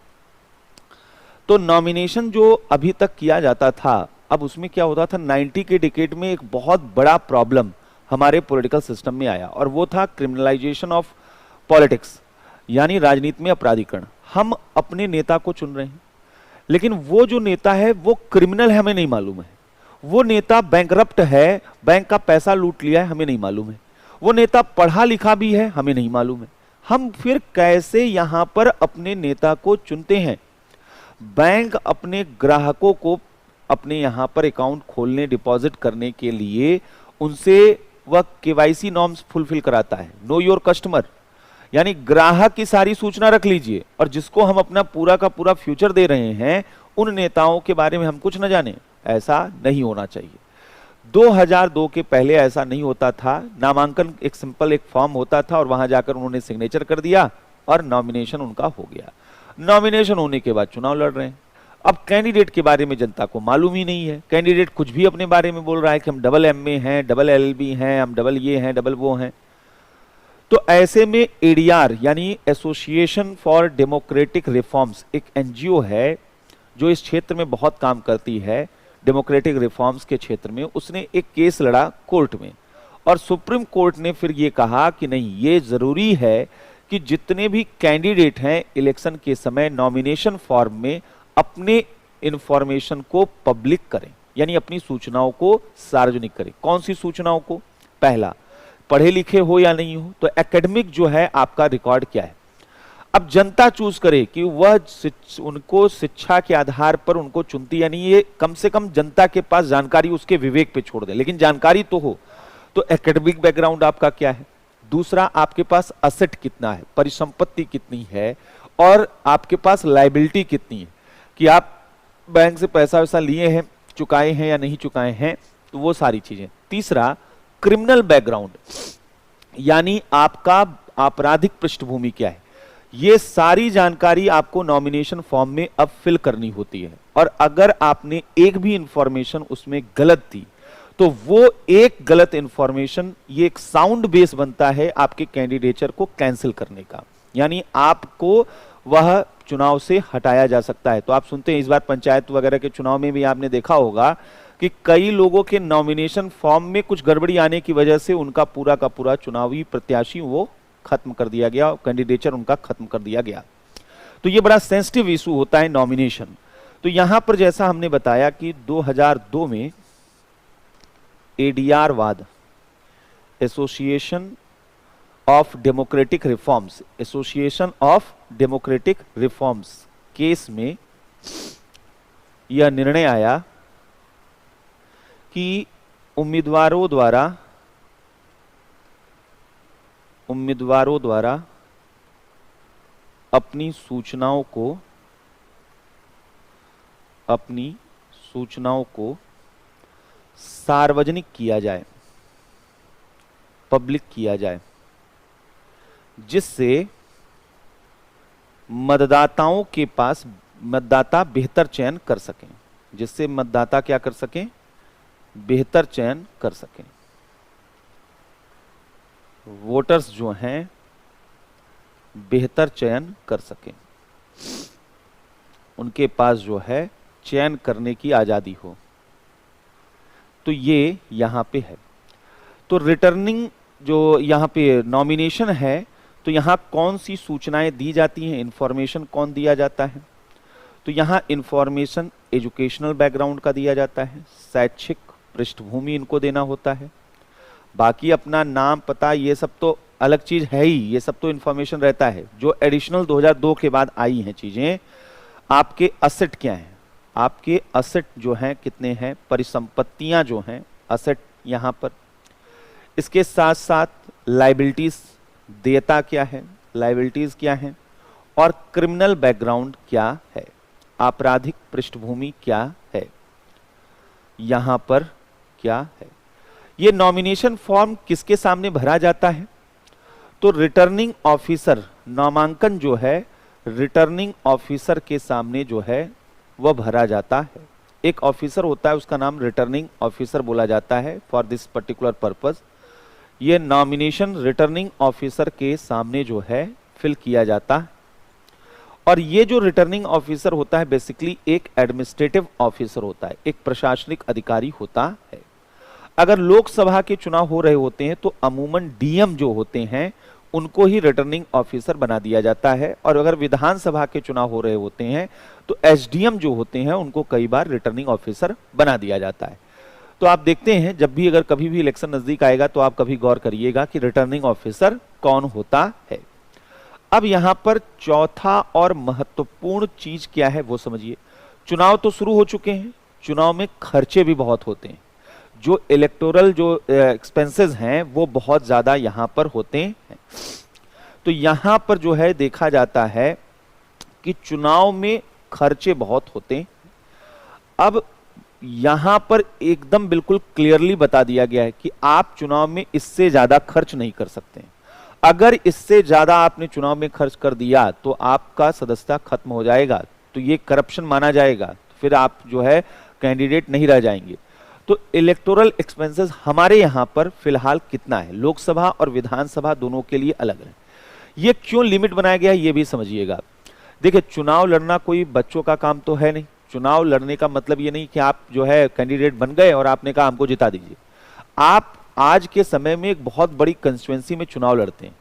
तो नॉमिनेशन जो अभी तक किया जाता था, अब उसमें क्या होता था, 90 के डिकेड में एक बहुत बड़ा प्रॉब्लम हमारे पॉलिटिकल सिस्टम में आया, और वो था क्रिमिनलाइजेशन ऑफ पॉलिटिक्स, यानी राजनीति में अपराधीकरण। हम अपने नेता को चुन रहे हैं, लेकिन वो जो नेता है वो क्रिमिनल है, हमें नहीं मालूम है। वो नेता बैंकरप्ट है, बैंक का पैसा लूट लिया है, हमें नहीं मालूम है। वो नेता पढ़ा लिखा भी है, हमें नहीं मालूम है। हम फिर कैसे यहां पर अपने नेता को चुनते हैं? बैंक अपने ग्राहकों को अपने यहां पर अकाउंट खोलने, डिपॉजिट करने के लिए उनसे वह केवाईसी नॉर्म्स फुलफिल कराता है, नो योर कस्टमर, यानी ग्राहक की सारी सूचना रख लीजिए, और जिसको हम अपना पूरा का पूरा फ्यूचर दे रहे हैं उन नेताओं के बारे में हम कुछ न जाने। ऐसा नहीं होना चाहिए। 2002 के पहले ऐसा नहीं होता था। नामांकन एक सिंपल एक फॉर्म होता था और वहां जाकर उन्होंने सिग्नेचर कर दिया और नॉमिनेशन उनका हो गया। नॉमिनेशन होने के बाद चुनाव लड़ रहे हैं। अब कैंडिडेट के बारे में जनता को मालूम ही नहीं है। कैंडिडेट कुछ भी अपने बारे में बोल रहा है कि हम डबल एमए हैं, डबल एलएलबी हैं, हम डबल ये हैं, डबल वो हैं। तो ऐसे में एडीआर यानी एसोसिएशन फॉर डेमोक्रेटिक रिफॉर्म्स एक एनजीओ है जो इस क्षेत्र में बहुत काम करती है, डेमोक्रेटिक रिफॉर्म्स के क्षेत्र में। उसने एक केस लड़ा कोर्ट में, और सुप्रीम कोर्ट ने फिर ये कहा कि नहीं, ये जरूरी है कि जितने भी कैंडिडेट हैं इलेक्शन के समय नॉमिनेशन फॉर्म में अपने इंफॉर्मेशन को पब्लिक करें, यानी अपनी सूचनाओं को सार्वजनिक करें। कौन सी सूचनाओं को? पहला, पढ़े लिखे हो या नहीं हो, तो एकेडमिक जो है आपका रिकॉर्ड क्या है। अब जनता चूज करे कि वह उनको शिक्षा के आधार पर उनको चुनती, यानी ये कम से कम जनता के पास जानकारी उसके विवेक पे छोड़ दे, लेकिन जानकारी तो हो। तो एकेडमिक बैकग्राउंड आपका क्या है। दूसरा, आपके पास असेट कितना है, परिसंपत्ति कितनी है, और आपके पास लायबिलिटी कितनी है, कि आप बैंक से पैसा वैसा लिए हैं, चुकाए हैं या नहीं चुकाए हैं, तो वो सारी चीजें। तीसरा, क्रिमिनल बैकग्राउंड, यानी आपका आपराधिक पृष्ठभूमि क्या है। ये सारी जानकारी आपको नॉमिनेशन फॉर्म में अब फिल करनी होती है, और अगर आपने एक भी इंफॉर्मेशन उसमें गलत दी तो वो एक गलत इंफॉर्मेशन, ये एक साउंड बेस बनता है आपके कैंडिडेचर को कैंसिल करने का, यानी आपको वह चुनाव से हटाया जा सकता है। तो आप सुनते हैं इस बार पंचायत वगैरह के चुनाव में भी आपने देखा होगा कि कई लोगों के नॉमिनेशन फॉर्म में कुछ गड़बड़ी आने की वजह से उनका पूरा का पूरा चुनावी प्रत्याशी वो खत्म कर दिया गया, कैंडिडेचर उनका खत्म कर दिया गया। तो ये बड़ा सेंसिटिव इशू होता है नॉमिनेशन। तो यहां पर जैसा हमने बताया कि 2002 में एडीआर वाद, association of democratic reforms, association of democratic reforms case में यह निर्णय आया कि उम्मीदवारों द्वारा अपनी सूचनाओं को सार्वजनिक किया जाए, पब्लिक किया जाए, जिससे मतदाताओं के पास मतदाता बेहतर चयन कर सकें, जिससे मतदाता क्या कर सकें, बेहतर चयन कर सकें। वोटर्स जो हैं बेहतर चयन कर सकें, उनके पास जो है चयन करने की आजादी हो। तो ये यहां पे है। तो रिटर्निंग जो यहां पे नॉमिनेशन है, तो यहां कौन सी सूचनाएं दी जाती हैं, इंफॉर्मेशन कौन दिया जाता है? तो यहां इंफॉर्मेशन एजुकेशनल बैकग्राउंड का दिया जाता है, शैक्षिक पृष्ठभूमि इनको देना होता है। बाकी अपना नाम पता ये सब तो अलग चीज है ही, ये सब तो इंफॉर्मेशन रहता है। जो एडिशनल 2002 के बाद आई हैं चीजें, आपके असेट क्या हैं, आपके असेट जो हैं कितने हैं, परिसंपत्तियां जो हैं, असेट यहां पर। इसके साथ साथ लायबिलिटीज, देयता क्या है, लायबिलिटीज क्या है, और क्रिमिनल बैकग्राउंड क्या है, आपराधिक पृष्ठभूमि क्या है, यहां पर क्या है। ये नॉमिनेशन फॉर्म किसके सामने भरा जाता है? तो रिटर्निंग ऑफिसर, नामांकन जो है रिटर्निंग ऑफिसर के सामने जो है वह भरा जाता है। एक ऑफिसर होता है, उसका नाम रिटर्निंग ऑफिसर बोला जाता है फॉर दिस पर्टिकुलर पर्पस। ये नॉमिनेशन रिटर्निंग ऑफिसर के सामने जो है फिल किया जाता है। और ये जो रिटर्निंग ऑफिसर होता है बेसिकली एक एडमिनिस्ट्रेटिव ऑफिसर होता है, एक प्रशासनिक अधिकारी होता है। अगर लोकसभा के चुनाव हो रहे होते हैं तो अमूमन डीएम जो होते हैं उनको ही रिटर्निंग ऑफिसर बना दिया जाता है, और अगर विधानसभा के चुनाव हो रहे होते हैं तो एसडीएम जो होते हैं उनको कई बार रिटर्निंग ऑफिसर बना दिया जाता है। तो आप देखते हैं जब भी अगर कभी भी इलेक्शन नजदीक आएगा तो आप कभी गौर करिएगा कि रिटर्निंग ऑफिसर कौन होता है। अब यहां पर चौथा और महत्वपूर्ण चीज क्या है वो समझिए। चुनाव तो शुरू हो चुके हैं, चुनाव में खर्चे भी बहुत होते हैं, जो इलेक्टोरल जो एक्सपेंसेस हैं वो बहुत ज्यादा यहां पर होते हैं। तो यहां पर जो है देखा जाता है कि चुनाव में खर्चे बहुत होते हैं। अब यहां पर एकदम बिल्कुल क्लियरली बता दिया गया है कि आप चुनाव में इससे ज्यादा खर्च नहीं कर सकते। अगर इससे ज्यादा आपने चुनाव में खर्च कर दिया तो आपका सदस्यता खत्म हो जाएगा, तो ये करप्शन माना जाएगा, फिर आप जो है कैंडिडेट नहीं रह जाएंगे। तो इलेक्टोरल एक्सपेंसेस हमारे यहां पर फिलहाल कितना है, लोकसभा और विधानसभा दोनों के लिए अलग है। ये क्यों लिमिट बनाया गया है ये भी समझिएगा। देखिए, चुनाव लड़ना कोई बच्चों का काम तो है नहीं। चुनाव लड़ने का मतलब ये नहीं कि आप जो है कैंडिडेट बन गए और आपने कहा हमको जिता दीजिए। आप आज के समय में एक बहुत बड़ी कंस्टिट्यूएंसी में चुनाव लड़ते हैं,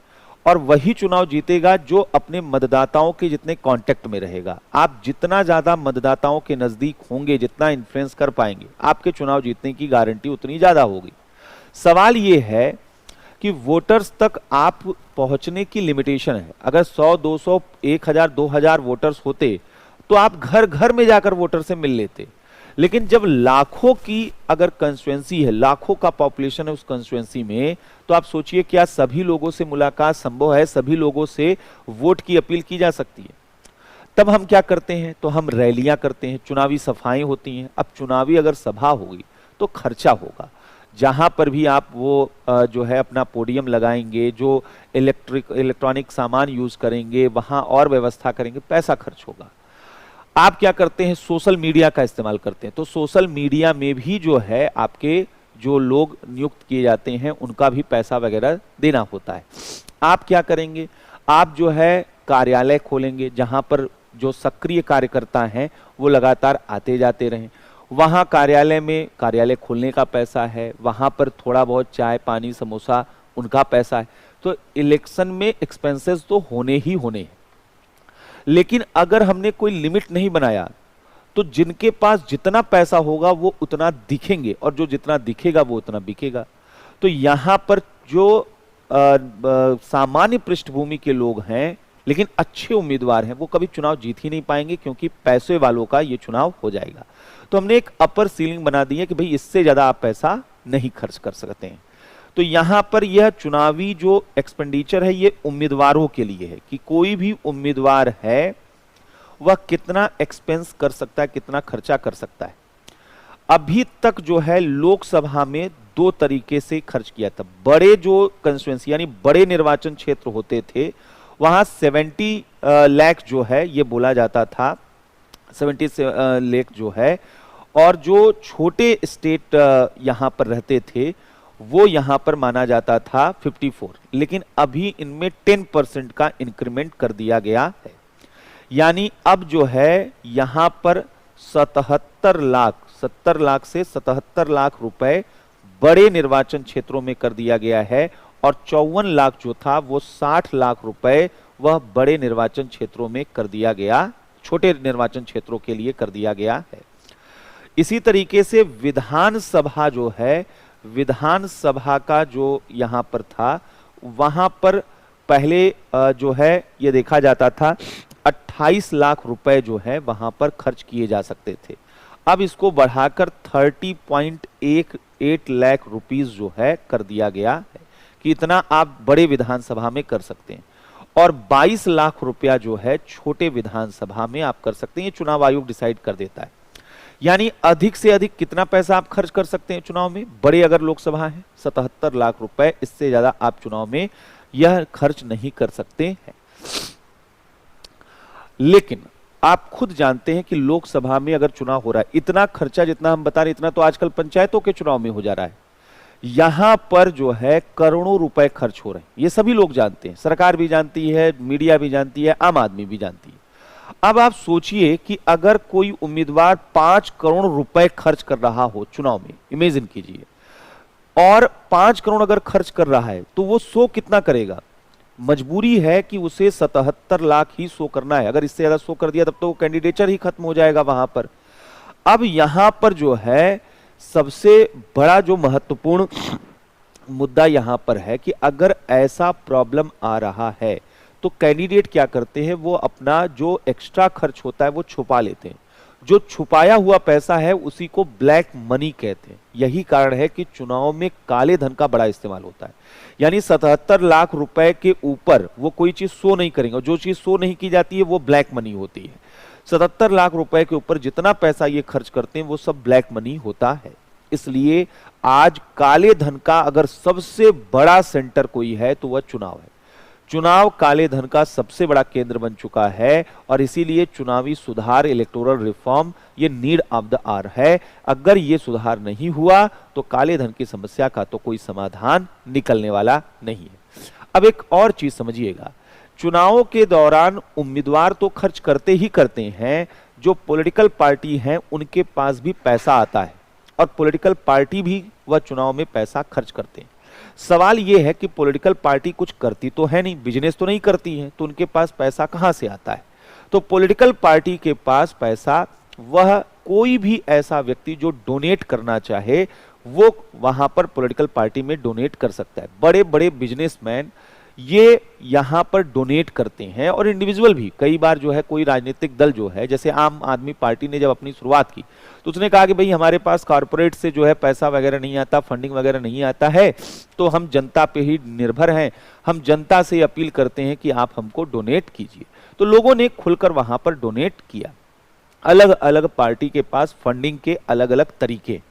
और वही चुनाव जीतेगा जो अपने मतदाताओं के जितने कांटेक्ट में रहेगा। आप जितना ज्यादा मतदाताओं के नजदीक होंगे, जितना इन्फ्लुएंस कर पाएंगे, आपके चुनाव जीतने की गारंटी उतनी ज्यादा होगी। सवाल ये है कि वोटर्स तक आप पहुंचने की लिमिटेशन है। अगर 100, 200, 1000, 2000 वोटर्स होते तो आप घर घर में जाकर वोटर से मिल लेते। लेकिन जब लाखों की अगर कंस्टिट्यूएंसी है, लाखों का पॉपुलेशन है उस कंस्टिट्यूएंसी में, तो आप सोचिए क्या सभी लोगों से मुलाकात संभव है, सभी लोगों से वोट की अपील की जा सकती है? तब हम क्या करते हैं, तो हम रैलियां करते हैं, चुनावी सभाएं होती हैं। अब चुनावी अगर सभा होगी तो खर्चा होगा। जहां पर भी आप वो जो है अपना पोडियम लगाएंगे, जो इलेक्ट्रॉनिक सामान यूज करेंगे, वहां और व्यवस्था करेंगे, पैसा खर्च होगा। आप क्या करते हैं, सोशल मीडिया का इस्तेमाल करते हैं, तो सोशल मीडिया में भी जो है आपके जो लोग नियुक्त किए जाते हैं उनका भी पैसा वगैरह देना होता है। आप क्या करेंगे, आप जो है कार्यालय खोलेंगे जहां पर जो सक्रिय कार्यकर्ता हैं वो लगातार आते जाते रहें। वहां कार्यालय में कार्यालय खोलने का पैसा है, वहां पर थोड़ा बहुत चाय पानी समोसा उनका पैसा है। तो इलेक्शन में एक्सपेंसेस तो होने ही होने हैं, लेकिन अगर हमने कोई लिमिट नहीं बनाया तो जिनके पास जितना पैसा होगा वो उतना दिखेंगे, और जो जितना दिखेगा वो उतना बिकेगा। तो यहां पर जो सामान्य पृष्ठभूमि के लोग हैं लेकिन अच्छे उम्मीदवार हैं, वो कभी चुनाव जीत ही नहीं पाएंगे, क्योंकि पैसे वालों का ये चुनाव हो जाएगा। तो हमने एक अपर सीलिंग बना दी है कि भाई इससे ज्यादा आप पैसा नहीं खर्च कर सकते हैं। तो यहां पर यह चुनावी जो एक्सपेंडिचर है ये उम्मीदवारों के लिए है कि कोई भी उम्मीदवार है वह कितना एक्सपेंस कर सकता है, कितना खर्चा कर सकता है। अभी तक जो है लोकसभा में दो तरीके से खर्च किया था। बड़े जो कंस्टिट्यूएंसी यानी बड़े निर्वाचन क्षेत्र होते थे वहां 70 लाख जो है ये बोला जाता था, 70 लाख जो है, और जो छोटे स्टेट यहां पर रहते थे वो यहां पर माना जाता था 54। लेकिन अभी इनमें 10% का इंक्रीमेंट कर दिया गया है, यानी अब जो है यहां पर 70 लाख से 77 लाख रुपए बड़े निर्वाचन क्षेत्रों में कर दिया गया है, और 54 लाख जो था वो 60 लाख रुपए वह बड़े निर्वाचन क्षेत्रों में कर दिया गया, छोटे निर्वाचन क्षेत्रों के लिए कर दिया गया है। इसी तरीके से विधानसभा जो है, विधानसभा का जो यहां पर था वहां पर पहले जो है ये देखा जाता था 28 लाख रुपए जो है वहां पर खर्च किए जा सकते थे। अब इसको बढ़ाकर 30.8 लाख रुपीस जो है कर दिया गया है कि इतना आप बड़े विधानसभा में कर सकते हैं, और 22 लाख रुपया जो है छोटे विधानसभा में आप कर सकते हैं। ये चुनाव आयोग डिसाइड कर देता है, यानी अधिक से अधिक कितना पैसा आप खर्च कर सकते हैं चुनाव में। बड़े अगर लोकसभा है 77 लाख रुपए, इससे ज्यादा आप चुनाव में यह खर्च नहीं कर सकते हैं। लेकिन आप खुद जानते हैं कि लोकसभा में अगर चुनाव हो रहा है, इतना खर्चा जितना हम बता रहे इतना तो आजकल पंचायतों के चुनाव में हो जा रहा है। यहां पर जो है करोड़ों रुपए खर्च हो रहे हैं, ये सभी लोग जानते हैं, सरकार भी जानती है, मीडिया भी जानती है, आम आदमी भी जानती है। अब आप सोचिए कि अगर कोई उम्मीदवार 5 करोड़ रुपए खर्च कर रहा हो चुनाव में, इमेजिन कीजिए, और 5 करोड़ अगर खर्च कर रहा है तो वो 100 कितना करेगा। मजबूरी है कि उसे 77 लाख ही 100 करना है। अगर इससे ज्यादा 100 कर दिया तब तो कैंडिडेचर ही खत्म हो जाएगा वहां पर। अब यहां पर जो है सबसे बड़ा जो महत्वपूर्ण मुद्दा यहां पर है कि अगर ऐसा प्रॉब्लम आ रहा है तो कैंडिडेट क्या करते हैं, वो अपना जो एक्स्ट्रा खर्च होता है वो छुपा लेते हैं। जो छुपाया हुआ पैसा है उसी को ब्लैक मनी कहते हैं। यही कारण है कि चुनाव में काले धन का बड़ा इस्तेमाल होता है, यानी 77 लाख रुपए के ऊपर वो कोई चीज शो नहीं करेंगे, जो चीज शो नहीं की जाती है वो ब्लैक मनी होती है। 77 लाख रुपए के ऊपर जितना पैसा ये खर्च करते हैं वो सब ब्लैक मनी होता है। इसलिए आज काले धन का अगर सबसे बड़ा सेंटर कोई है तो वह चुनाव है। चुनाव काले धन का सबसे बड़ा केंद्र बन चुका है, और इसीलिए चुनावी सुधार, इलेक्टोरल रिफॉर्म, ये नीड ऑफ द आवर है। अगर ये सुधार नहीं हुआ तो काले धन की समस्या का तो कोई समाधान निकलने वाला नहीं है। अब एक और चीज समझिएगा, चुनावों के दौरान उम्मीदवार तो खर्च करते ही करते हैं, जो पॉलिटिकल पार्टी हैं उनके पास भी पैसा आता है, और पॉलिटिकल पार्टी भी वह चुनाव में पैसा खर्च करते हैं। सवाल यह है कि पॉलिटिकल पार्टी कुछ करती तो है नहीं, बिजनेस तो नहीं करती है, तो उनके पास पैसा कहां से आता है। तो पॉलिटिकल पार्टी के पास पैसा, वह कोई भी ऐसा व्यक्ति जो डोनेट करना चाहे वो वहां पर पॉलिटिकल पार्टी में डोनेट कर सकता है। बड़े बड़े बिजनेसमैन ये यहां पर डोनेट करते हैं, और इंडिविजुअल भी कई बार जो है कोई राजनीतिक दल जो है, जैसे आम आदमी पार्टी ने जब अपनी शुरुआत की तो उसने कहा कि भाई हमारे पास कॉर्पोरेट से जो है पैसा वगैरह नहीं आता, फंडिंग वगैरह नहीं आता है, तो हम जनता पे ही निर्भर हैं, हम जनता से अपील करते हैं कि आप हमको डोनेट कीजिए। तो लोगों ने खुलकर वहां पर डोनेट किया। अलग अलग पार्टी के पास फंडिंग के अलग अलग तरीके।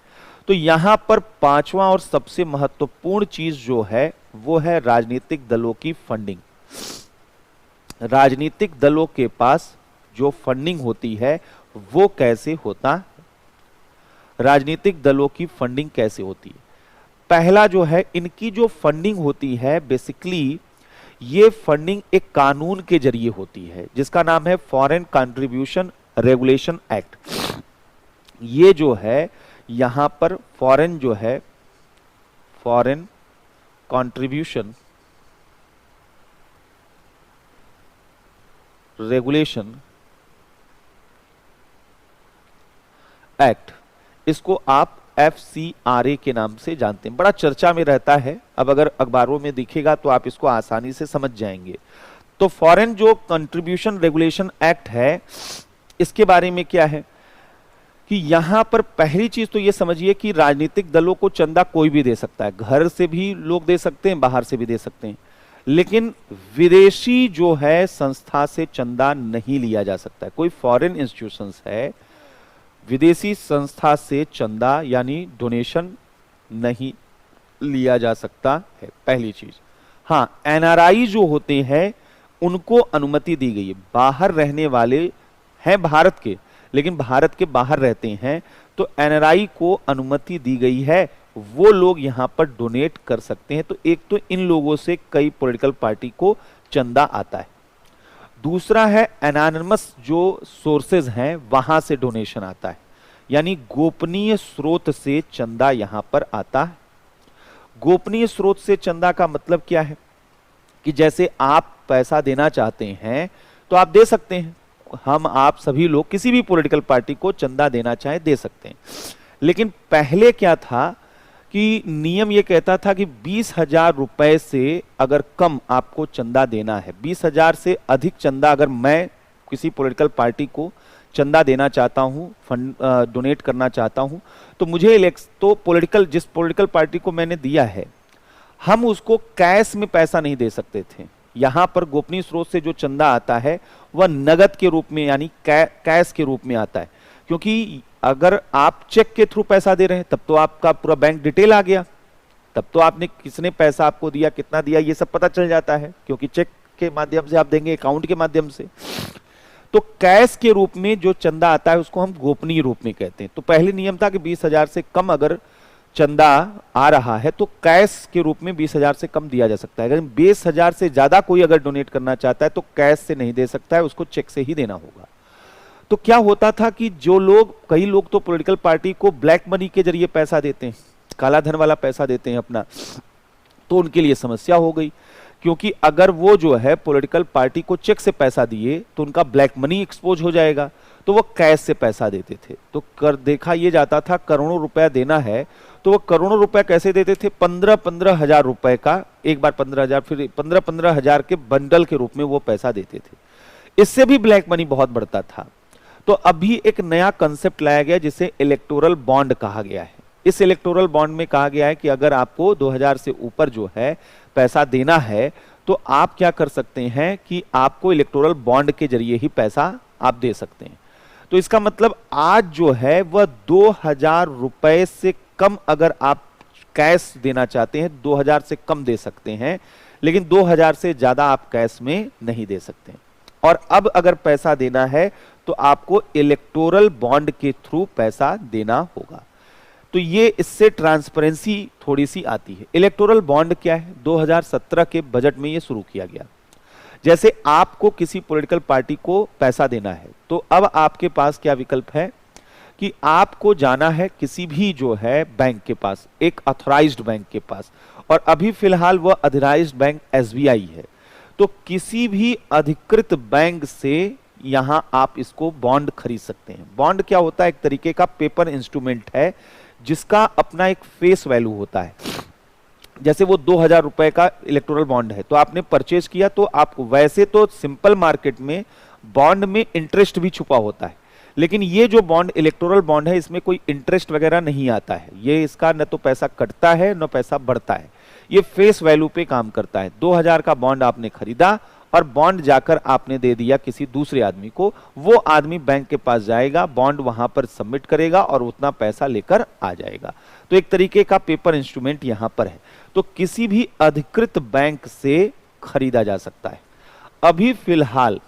तो यहां पर पांचवा और सबसे महत्वपूर्ण चीज जो है वो है राजनीतिक दलों की फंडिंग। राजनीतिक दलों के पास जो फंडिंग होती है वो कैसे होता है? राजनीतिक दलों की फंडिंग कैसे होती है? पहला जो है, इनकी जो फंडिंग होती है बेसिकली ये फंडिंग एक कानून के जरिए होती है जिसका नाम है फॉरेन कंट्रीब्यूशन रेगुलेशन एक्ट। ये जो है यहां पर फॉरेन जो है फॉरेन कंट्रीब्यूशन रेगुलेशन एक्ट, इसको आप FCRA के नाम से जानते हैं, बड़ा चर्चा में रहता है। अब अगर अखबारों में दिखेगा तो आप इसको आसानी से समझ जाएंगे। तो फॉरेन जो कंट्रीब्यूशन रेगुलेशन एक्ट है, इसके बारे में क्या है कि यहां पर पहली चीज तो ये समझिए कि राजनीतिक दलों को चंदा कोई भी दे सकता है, घर से भी लोग दे सकते हैं, बाहर से भी दे सकते हैं, लेकिन विदेशी जो है संस्था से चंदा नहीं लिया जा सकता है। कोई फॉरेन इंस्टीट्यूशंस है, विदेशी संस्था से चंदा यानी डोनेशन नहीं लिया जा सकता है, पहली चीज। हाँ, NRI जो होते हैं उनको अनुमति दी गई है। बाहर रहने वाले हैं भारत के, लेकिन भारत के बाहर रहते हैं, तो NRI को अनुमति दी गई है, वो लोग यहां पर डोनेट कर सकते हैं। तो एक तो इन लोगों से कई पॉलिटिकल पार्टी को चंदा आता है। दूसरा है एनानिमस जो सोर्सेज हैं वहां से डोनेशन आता है, यानी गोपनीय स्रोत से चंदा यहां पर आता है। गोपनीय स्रोत से चंदा का मतलब क्या है कि जैसे आप पैसा देना चाहते हैं तो आप दे सकते हैं, हम आप सभी लोग किसी भी पॉलिटिकल पार्टी को चंदा देना चाहे दे सकते हैं। लेकिन पहले क्या था कि नियम ये कहता था कि 20,000 रुपए से अगर कम आपको चंदा देना है, 20,000 से अधिक चंदा अगर मैं किसी पॉलिटिकल पार्टी को चंदा देना चाहता हूं, फंड डोनेट करना चाहता हूं, तो मुझे तो जिस पॉलिटिकल पार्टी को मैंने दिया है हम उसको कैश में पैसा नहीं दे सकते थे। यहां पर गोपनीय स्रोत से जो चंदा आता है वह नगद के रूप में यानी कैश के रूप में आता है, क्योंकि अगर आप चेक के थ्रू पैसा दे रहे हैं तब तो आपका पूरा बैंक डिटेल आ गया, तब तो आपने किसने पैसा आपको दिया, कितना दिया, ये सब पता चल जाता है, क्योंकि चेक के माध्यम से आप देंगे, अकाउंट के माध्यम से। तो कैश के रूप में जो चंदा आता है उसको हम गोपनीय रूप में कहते हैं। तो पहले नियम था कि 20,000 से कम अगर चंदा आ रहा है तो कैश के रूप में 20,000 से कम दिया जा सकता है। अगर 20,000 से ज्यादा कोई अगर डोनेट करना चाहता है तो कैश से नहीं दे सकता है, उसको चेक से ही देना होगा। तो क्या होता था कि कई लोग तो पॉलिटिकल पार्टी को ब्लैक मनी के जरिए पैसा देते हैं, काला धन वाला पैसा देते हैं अपना, तो उनके लिए समस्या हो गई, क्योंकि अगर वो जो है पॉलिटिकल पार्टी को चेक से पैसा दिए तो उनका ब्लैक मनी एक्सपोज हो जाएगा, तो वो कैश से पैसा देते थे। तो देखा ये जाता था करोड़ों रुपया देना है तो वो करोड़ों रुपया कैसे देते थे, 15-15 हजार रुपए का, एक बार 15,000 फिर 15-15 हजार के बंडल के रूप में वो पैसा देते थे। इससे भी ब्लैक मनी बहुत बढ़ता था। तो अभी एक नया कंसेप्ट लाया गया जिसे इलेक्टोरल बॉन्ड कहा गया है। इस इलेक्टोरल बॉन्ड में कहा गया है कि अगर आपको 2,000 से ऊपर जो है पैसा देना है तो आप क्या कर सकते हैं कि आपको इलेक्टोरल बॉन्ड के जरिए ही पैसा आप दे सकते हैं। तो इसका मतलब आज जो है वह 2,000 रुपए से कम अगर आप कैश देना चाहते हैं 2,000 से कम दे सकते हैं, लेकिन 2,000 से ज्यादा आप कैश में नहीं दे सकते। और अब अगर पैसा देना है तो आपको इलेक्टोरल बॉन्ड के थ्रू पैसा देना होगा। तो ये इससे ट्रांसपेरेंसी थोड़ी सी आती है। इलेक्टोरल बॉन्ड क्या है, 2017 के बजट में ये शुरू किया गया। जैसे आपको किसी पॉलिटिकल पार्टी को पैसा देना है तो अब आपके पास क्या विकल्प है कि आपको जाना है किसी भी जो है बैंक के पास, एक ऑथराइज्ड बैंक के पास, और अभी फिलहाल वह ऑथराइज्ड बैंक SBI है। तो किसी भी अधिकृत बैंक से यहां आप इसको बॉन्ड खरीद सकते हैं। बॉन्ड क्या होता है, एक तरीके का पेपर इंस्ट्रूमेंट है जिसका अपना एक फेस वैल्यू होता है। जैसे वो 2,000 रुपए का इलेक्टोरल बॉन्ड है तो आपने परचेज किया, तो आप वैसे तो सिंपल मार्केट में बॉन्ड में इंटरेस्ट भी छुपा होता है, लेकिन ये जो बॉन्ड इलेक्टोरल बॉन्ड है इसमें कोई इंटरेस्ट वगैरह नहीं आता है। ये इसका न तो पैसा कटता है न पैसा बढ़ता है, ये फेस वैल्यू पे काम करता है। 2,000 का बॉन्ड आपने खरीदा और बॉन्ड जाकर आपने दे दिया किसी दूसरे आदमी को, वो आदमी बैंक के पास जाएगा, बॉन्ड वहां पर सबमिट करेगा और उतना पैसा लेकर आ जाएगा। तो एक तरीके का पेपर इंस्ट्रूमेंट यहां पर है। तो किसी भी अधिकृत बैंक से खरीदा जा सकता है। अभी फिलहाल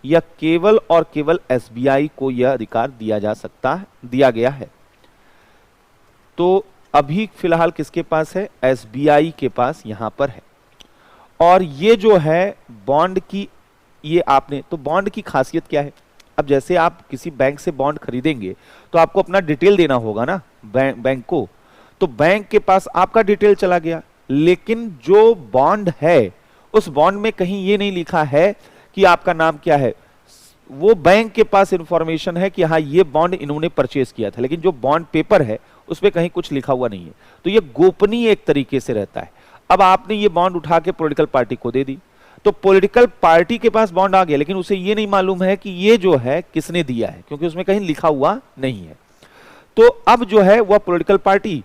यह केवल और केवल एसबीआई को यह अधिकार दिया गया है। तो अभी फिलहाल किसके पास है? एसबीआई के पास यहां पर है। और ये जो है बॉन्ड की, ये आपने, तो बॉन्ड की खासियत क्या है? अब जैसे आप किसी बैंक से बॉन्ड खरीदेंगे तो आपको अपना डिटेल देना होगा ना बैंक को। तो बैंक के पास आपका डिटेल चला गया, लेकिन जो बॉन्ड है उस बॉन्ड में कहीं ये नहीं लिखा है कि आपका नाम क्या है। वो बैंक के पास इंफॉर्मेशन है कि हाँ ये बॉन्ड इन्होंने परचेज किया था, लेकिन जो बॉन्ड पेपर है उसमें कहीं कुछ लिखा हुआ नहीं है। तो ये गोपनीय एक तरीके से रहता है। अब आपने ये बॉन्ड उठा के पॉलिटिकल पार्टी को दे दी, तो पॉलिटिकल पार्टी के पास बॉन्ड आ गया, लेकिन उसे ये नहीं मालूम है कि ये जो है किसने दिया है, क्योंकि उसमें कहीं लिखा हुआ नहीं है। तो अब जो है वह पॉलिटिकल पार्टी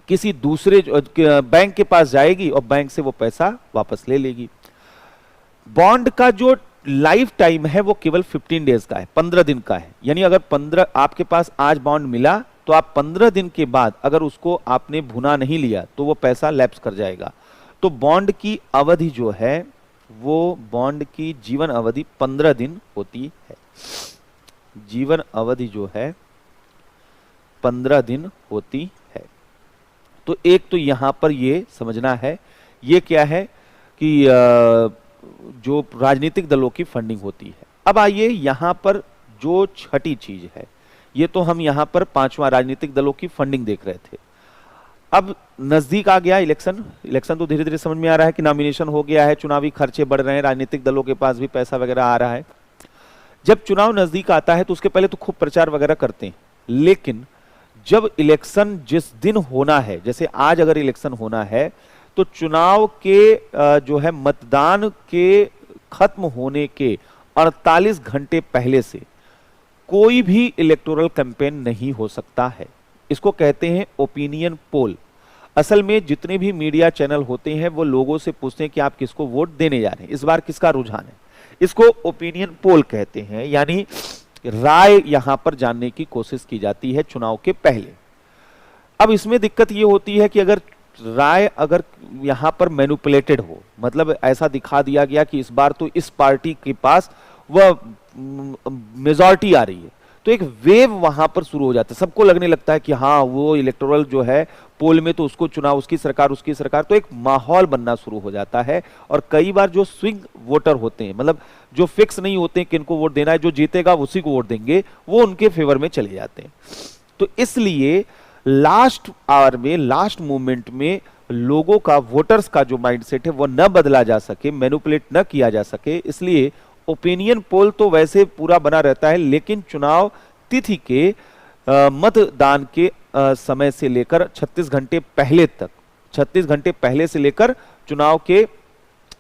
किसी दूसरे बैंक के पास जाएगी और बैंक से वो पैसा वापस ले लेगी। बॉन्ड का जो लाइफ टाइम है वो केवल 15 डेज का है, 15 दिन का है। यानी अगर 15 आपके पास आज बॉन्ड मिला तो आप 15 दिन के बाद अगर उसको आपने भुना नहीं लिया तो वो पैसा लैप्स कर जाएगा। तो बॉन्ड की अवधि जो है वो बॉन्ड की जीवन अवधि 15 दिन होती है। जीवन अवधि जो है 15 दिन होती है। तो एक तो यहां पर ये समझना है, ये क्या है कि जो राजनीतिक दलों की फंडिंग होती है। अब आइए यहां पर जो छठी चीज है, ये तो हम यहां पर पांचवा राजनीतिक दलों की फंडिंग देख रहे थे। अब नजदीक आ गया इलेक्शन तो धीरे धीरे समझ में आ रहा है कि नॉमिनेशन हो गया है, चुनावी खर्चे बढ़ रहे हैं, राजनीतिक दलों के पास भी पैसा वगैरह आ रहा है। जब चुनाव नजदीक आता है तो उसके पहले तो खूब प्रचार वगैरह करते हैं, लेकिन जब इलेक्शन जिस दिन होना है, जैसे आज अगर इलेक्शन होना है तो चुनाव के जो है मतदान के खत्म होने के 48 घंटे पहले से कोई भी इलेक्टोरल कैंपेन नहीं हो सकता है। इसको कहते हैं ओपिनियन पोल। असल में जितने भी मीडिया चैनल होते हैं वो लोगों से पूछते हैं कि आप किसको वोट देने जा रहे हैं, इस बार किसका रुझान है। इसको ओपिनियन पोल कहते हैं, यानी राय यहां पर जानने की कोशिश की जाती है चुनाव के पहले। अब इसमें दिक्कत ये होती है कि अगर राय अगर यहां पर मैनिपुलेटेड हो, मतलब ऐसा दिखा दिया गया कि इस बार तो इस पार्टी के पास वह मेजॉरिटी आ रही है, तो एक वेव वहां पर शुरू हो जाता है। सबको लगने लगता है कि हाँ वो इलेक्टोरल जो है पोल में तो उसको चुनाव, उसकी सरकार, तो एक माहौल बनना शुरू हो जाता है। और कई बार जो स्विंग वोटर होते हैं, मतलब जो फिक्स नहीं होते हैं किनको वोट देना है, जो जीतेगा उसी को वोट देंगे, वो उनके फेवर में चले जाते हैं। तो इसलिए लास्ट आवर में, लास्ट मोमेंट में लोगों का, वोटर्स का जो माइंडसेट है वो न बदला जा सके, मैनिपुलेट न किया जा सके, इसलिए ओपिनियन पोल तो वैसे पूरा बना रहता है, लेकिन चुनाव तिथि के मतदान के समय से लेकर 36 घंटे पहले तक, 36 घंटे पहले से लेकर चुनाव के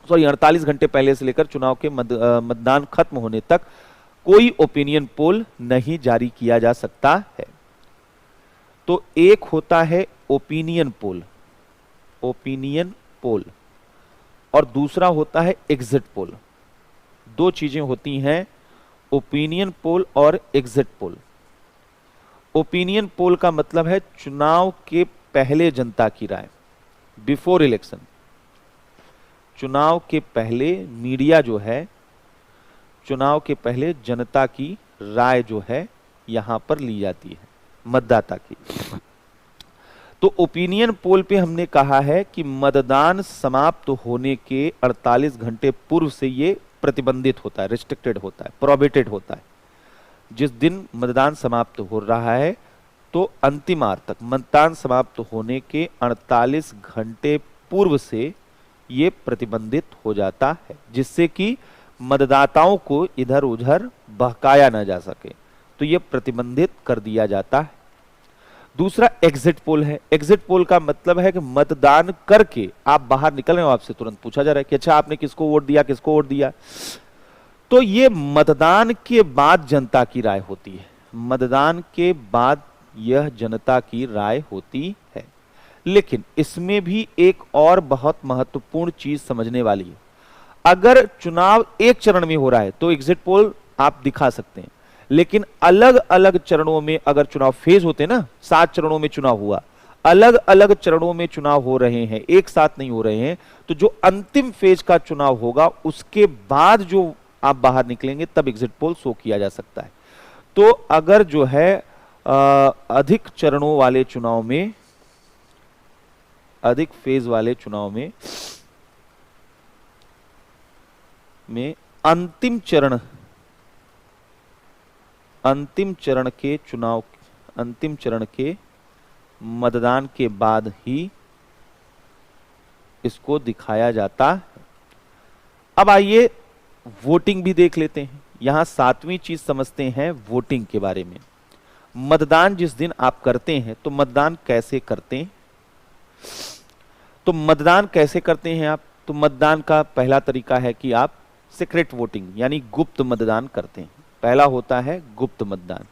48 घंटे पहले से लेकर चुनाव के मतदान खत्म होने तक कोई ओपिनियन पोल नहीं जारी किया जा सकता है। तो एक होता है ओपिनियन पोल, और दूसरा होता है एग्जिट पोल। दो चीजें होती हैं, ओपिनियन पोल और एग्जिट पोल। ओपिनियन पोल का मतलब है चुनाव के पहले जनता की राय, बिफोर इलेक्शन। चुनाव के पहले मीडिया जो है, चुनाव के पहले जनता की राय जो है यहां पर ली जाती है, मतदाता की। तो ओपिनियन पोल पे हमने कहा है कि मतदान समाप्त होने के 48 घंटे पूर्व से ये प्रतिबंधित होता है, रिस्ट्रिक्टेड होता है, प्रोहिबिटेड होता है। जिस दिन मतदान समाप्त हो रहा है तो अंतिमार्ध तक, मतदान समाप्त होने के 48 घंटे पूर्व से ये प्रतिबंधित हो जाता है, जिससे कि मतदाताओं को इधर उधर बहकाया ना जा सके, तो ये प्रतिबंधित कर दिया जाता है। दूसरा एग्जिट पोल है। एग्जिट पोल का मतलब है कि मतदान करके आप बाहर निकल रहे हो, आपसे तुरंत पूछा जा रहा है कि अच्छा आपने किसको वोट दिया, किसको वोट दिया। तो ये मतदान के बाद जनता की राय होती है, मतदान के बाद यह जनता की राय होती है। लेकिन इसमें भी एक और बहुत महत्वपूर्ण चीज समझने वाली है। अगर चुनाव एक चरण में हो रहा है तो एग्जिट पोल आप दिखा सकते हैं, लेकिन अलग अलग चरणों में अगर चुनाव फेज होते हैं ना, 7 चरणों में चुनाव हुआ, अलग अलग चरणों में चुनाव हो रहे हैं, एक साथ नहीं हो रहे हैं, तो जो अंतिम फेज का चुनाव होगा उसके बाद जो आप बाहर निकलेंगे तब एग्जिट पोल शो किया जा सकता है। तो अगर जो है अधिक चरणों वाले चुनाव में, अधिक फेज वाले चुनाव में अंतिम चरण के मतदान के बाद ही इसको दिखाया जाता है। अब आइए वोटिंग भी देख लेते हैं। यहां 7वीं चीज समझते हैं वोटिंग के बारे में। मतदान जिस दिन आप करते हैं तो मतदान कैसे करते हैं? तो मतदान कैसे करते हैं आप? तो मतदान का पहला तरीका है कि आप सीक्रेट वोटिंग यानी गुप्त मतदान करते हैं। पहला होता है गुप्त मतदान।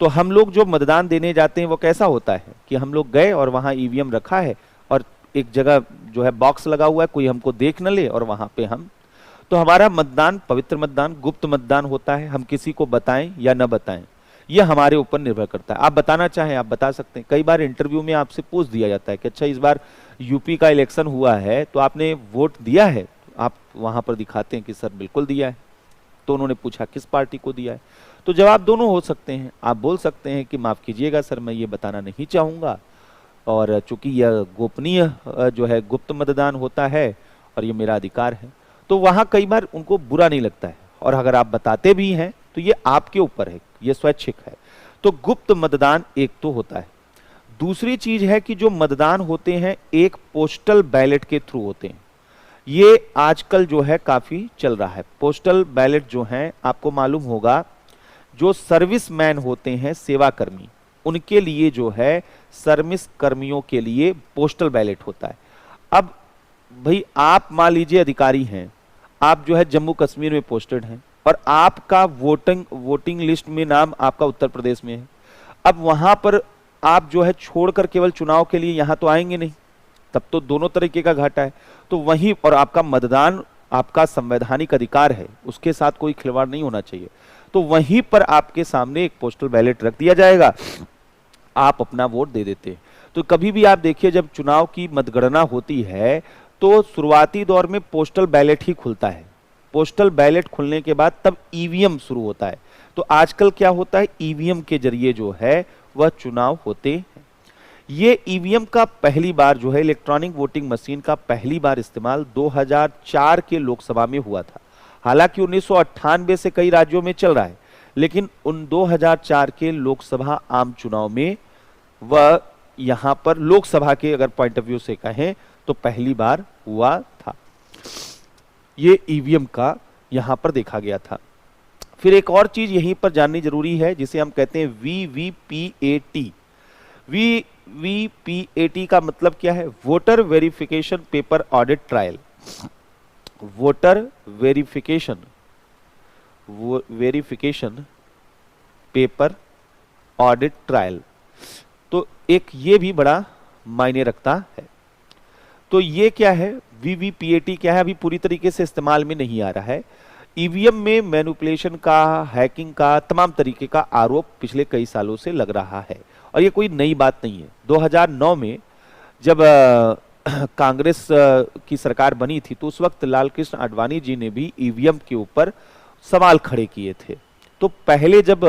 तो हम लोग जो मतदान देने जाते हैं वो कैसा होता है कि हम लोग गए और वहां ईवीएम रखा है और एक जगह जो है बॉक्स लगा हुआ है, कोई हमको देख न ले, और वहां पे हम, तो हमारा मतदान पवित्र मतदान, गुप्त मतदान होता है। हम किसी को बताएं या न बताएं ये हमारे ऊपर निर्भर करता है। आप बताना चाहें आप बता सकते हैं। कई बार इंटरव्यू में आपसे पूछ दिया जाता है कि अच्छा इस बार यूपी का इलेक्शन हुआ है तो आपने वोट दिया है? आप वहां पर दिखाते हैं कि सर बिल्कुल दिया है। तो उन्होंने पूछा किस पार्टी को दिया है? तो जवाब दोनों हो सकते हैं। आप बोल सकते हैं कि माफ कीजिएगा सर मैं ये बताना नहीं चाहूंगा, और चूंकि यह गोपनीय जो है गुप्त मतदान होता है और ये मेरा अधिकार है। तो वहां कई बार उनको बुरा नहीं लगता है, और अगर आप बताते भी हैं तो ये आपके ऊपर है, ये स्वैच्छिक है। तो गुप्त मतदान एक तो होता है। दूसरी चीज है कि जो मतदान होते हैं एक पोस्टल बैलेट के थ्रू होते हैं। ये आजकल जो है काफी चल रहा है। पोस्टल बैलेट जो है आपको मालूम होगा, जो सर्विसमैन होते हैं सेवाकर्मी, उनके लिए जो है सर्विस कर्मियों के लिए पोस्टल बैलेट होता है। अब भाई आप मान लीजिए अधिकारी हैं, आप जो है जम्मू कश्मीर में पोस्टेड हैं और आपका वोटिंग लिस्ट में नाम आपका उत्तर प्रदेश में है। अब वहां पर आप जो है छोड़कर केवल चुनाव के लिए यहां तो आएंगे नहीं, तब तो दोनों तरीके का घाटा है। तो वहीं, और आपका मतदान आपका संवैधानिक अधिकार है, उसके साथ कोई खिलवाड़ नहीं होना चाहिए। तो वहीं पर आपके सामने एक पोस्टल बैलेट रख दिया जाएगा, आप अपना वोट दे देते हैं। तो कभी भी आप देखिए जब चुनाव की मतगणना होती है तो शुरुआती दौर में पोस्टल बैलेट ही खुलता है। पोस्टल बैलेट खुलने के बाद तब ईवीएम शुरू होता है। तो आजकल क्या होता है, ईवीएम के जरिए जो है वह चुनाव होते हैं। ये ईवीएम का पहली बार जो है इलेक्ट्रॉनिक वोटिंग मशीन का पहली बार इस्तेमाल 2004 के लोकसभा में हुआ था। हालांकि 1998 से कई राज्यों में चल रहा है, लेकिन उन 2004 के लोकसभा आम चुनाव में वह यहां पर लोकसभा के अगर पॉइंट ऑफ व्यू से कहें तो पहली बार हुआ था। ये ईवीएम का यहां पर देखा गया था। फिर एक और चीज यहीं पर जाननी जरूरी है जिसे हम कहते हैं वीवीपीएटी। वीवीपीएटी का मतलब क्या है? Voter verification paper audit trial. Voter verification paper audit trial. तो एक ये भी बड़ा मायने रखता है। तो ये क्या है, वीवीपीएटी क्या है, अभी पूरी तरीके से इस्तेमाल में नहीं आ रहा है। ईवीएम में मैनिपुलेशन का, हैकिंग का, तमाम तरीके का आरोप पिछले कई सालों से लग रहा है और ये कोई नई बात नहीं है। 2009 में जब कांग्रेस की सरकार बनी थी तो उस वक्त लाल कृष्ण आडवाणी जी ने भी ईवीएम के ऊपर सवाल खड़े किए थे। तो पहले जब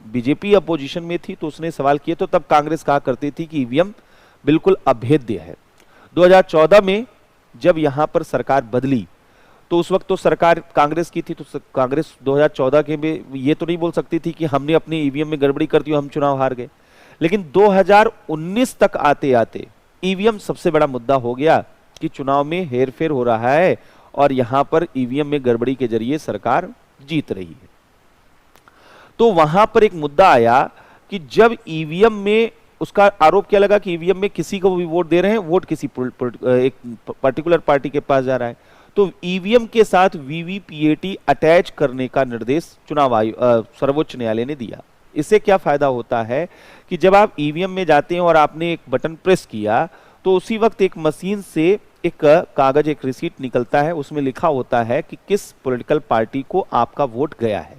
बीजेपी अपोजिशन में थी तो उसने सवाल किए, तो तब कांग्रेस कहा करती थी कि ईवीएम बिल्कुल अभेद्य है। 2014 में जब यहां पर सरकार बदली तो उस वक्त तो सरकार कांग्रेस की थी, तो कांग्रेस 2014 के में ये तो नहीं बोल सकती थी कि हमने अपनी ईवीएम में गड़बड़ी कर दी और हम चुनाव हार गए। लेकिन 2019 तक आते आते ईवीएम सबसे बड़ा मुद्दा हो गया कि चुनाव में हेरफेर हो रहा है और यहां पर ईवीएम में गड़बड़ी के जरिए सरकार जीत रही है। तो वहां पर एक मुद्दा आया कि जब ईवीएम में, उसका आरोप क्या लगा कि ईवीएम में किसी को भी वोट दे रहे हैं, वोट किसी एक पर्टिकुलर पार्टी के पास जा रहा है। तो ईवीएम के साथ वीवीपीएटी अटैच करने का निर्देश चुनाव आयोग, सर्वोच्च न्यायालय ने दिया। इससे क्या फायदा होता है कि जब आप ईवीएम में जाते हैं और आपने एक बटन प्रेस किया तो उसी वक्त एक मशीन से एक कागज, एक रिसीट निकलता है, उसमें लिखा होता है कि किस पॉलिटिकल पार्टी को आपका वोट गया है।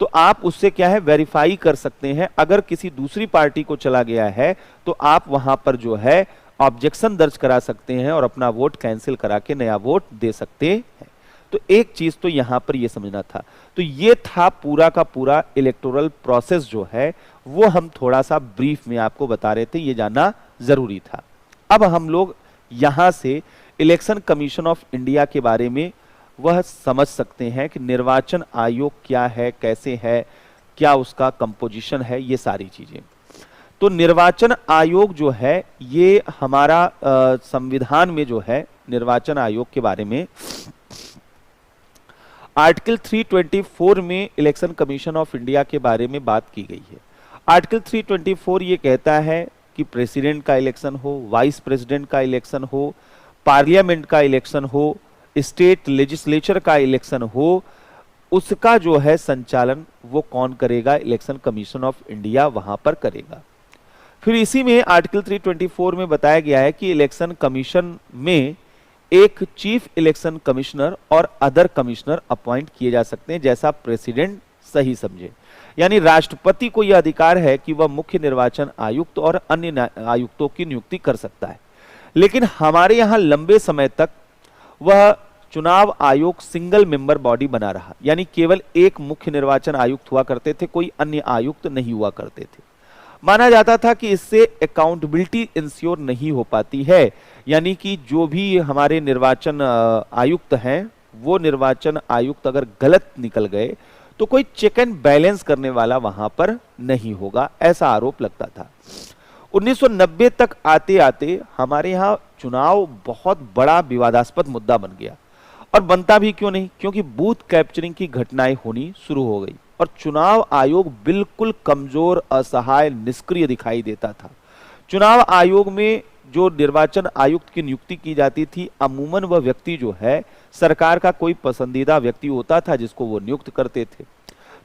तो आप उससे क्या है वेरीफाई कर सकते हैं। अगर किसी दूसरी पार्टी को चला गया है तो आप वहां पर जो है ऑब्जेक्शन दर्ज करा सकते हैं और अपना वोट कैंसिल करा के नया वोट दे सकते हैं। तो एक चीज तो यहां पर यह समझना था। तो ये था पूरा का पूरा इलेक्टोरल प्रोसेस जो है वो हम थोड़ा सा ब्रीफ में आपको बता रहे थे, ये जानना जरूरी था। अब हम लोग यहां से इलेक्शन कमीशन ऑफ इंडिया के बारे में वह समझ सकते हैं कि निर्वाचन आयोग क्या है, कैसे है, क्या उसका कंपोजिशन है, ये सारी चीजें। तो निर्वाचन आयोग जो है ये हमारा संविधान में जो है निर्वाचन आयोग के बारे में आर्टिकल 324 में इलेक्शन कमीशन ऑफ इंडिया के बारे में बात की गई है। आर्टिकल 324 ये कहता है कि प्रेसिडेंट का इलेक्शन हो, वाइस प्रेसिडेंट का इलेक्शन हो, पार्लियामेंट का इलेक्शन हो, स्टेट लेजिस्लेचर का इलेक्शन हो, उसका जो है संचालन वो कौन करेगा, इलेक्शन कमीशन ऑफ इंडिया वहां पर करेगा। फिर इसी में आर्टिकल 324 में बताया गया है कि इलेक्शन कमीशन में एक चीफ इलेक्शन कमिश्नर और अदर कमिश्नर अपॉइंट किए जा सकते हैं, जैसा प्रेसिडेंट सही समझे। यानी राष्ट्रपति को यह अधिकार है कि वह मुख्य निर्वाचन आयुक्त और अन्य आयुक्तों की नियुक्ति कर सकता है। लेकिन हमारे यहां लंबे समय तक वह चुनाव आयोग सिंगल मेंबर बॉडी बना रहा, यानी केवल एक मुख्य निर्वाचन आयुक्त हुआ करते थे, कोई अन्य आयुक्त नहीं हुआ करते थे। माना जाता था कि इससे अकाउंटेबिलिटी इंश्योर नहीं हो पाती है, यानी कि जो भी हमारे निर्वाचन आयुक्त हैं वो निर्वाचन आयुक्त अगर गलत निकल गए तो कोई चेक एंड बैलेंस करने वाला वहां पर नहीं होगा, ऐसा आरोप लगता था। 1990 तक आते आते हमारे यहां चुनाव बहुत बड़ा विवादास्पद मुद्दा बन गया, और बनता भी क्यों नहीं, क्योंकि बूथ कैप्चरिंग की घटनाएं होनी शुरू हो गई और चुनाव आयोग बिल्कुल कमजोर, असहाय, निष्क्रिय दिखाई देता था। चुनाव आयोग में जो निर्वाचन आयुक्त की नियुक्ति की जाती थी, अमूमन वह व्यक्ति जो है सरकार का कोई पसंदीदा व्यक्ति होता था जिसको वो नियुक्त करते थे।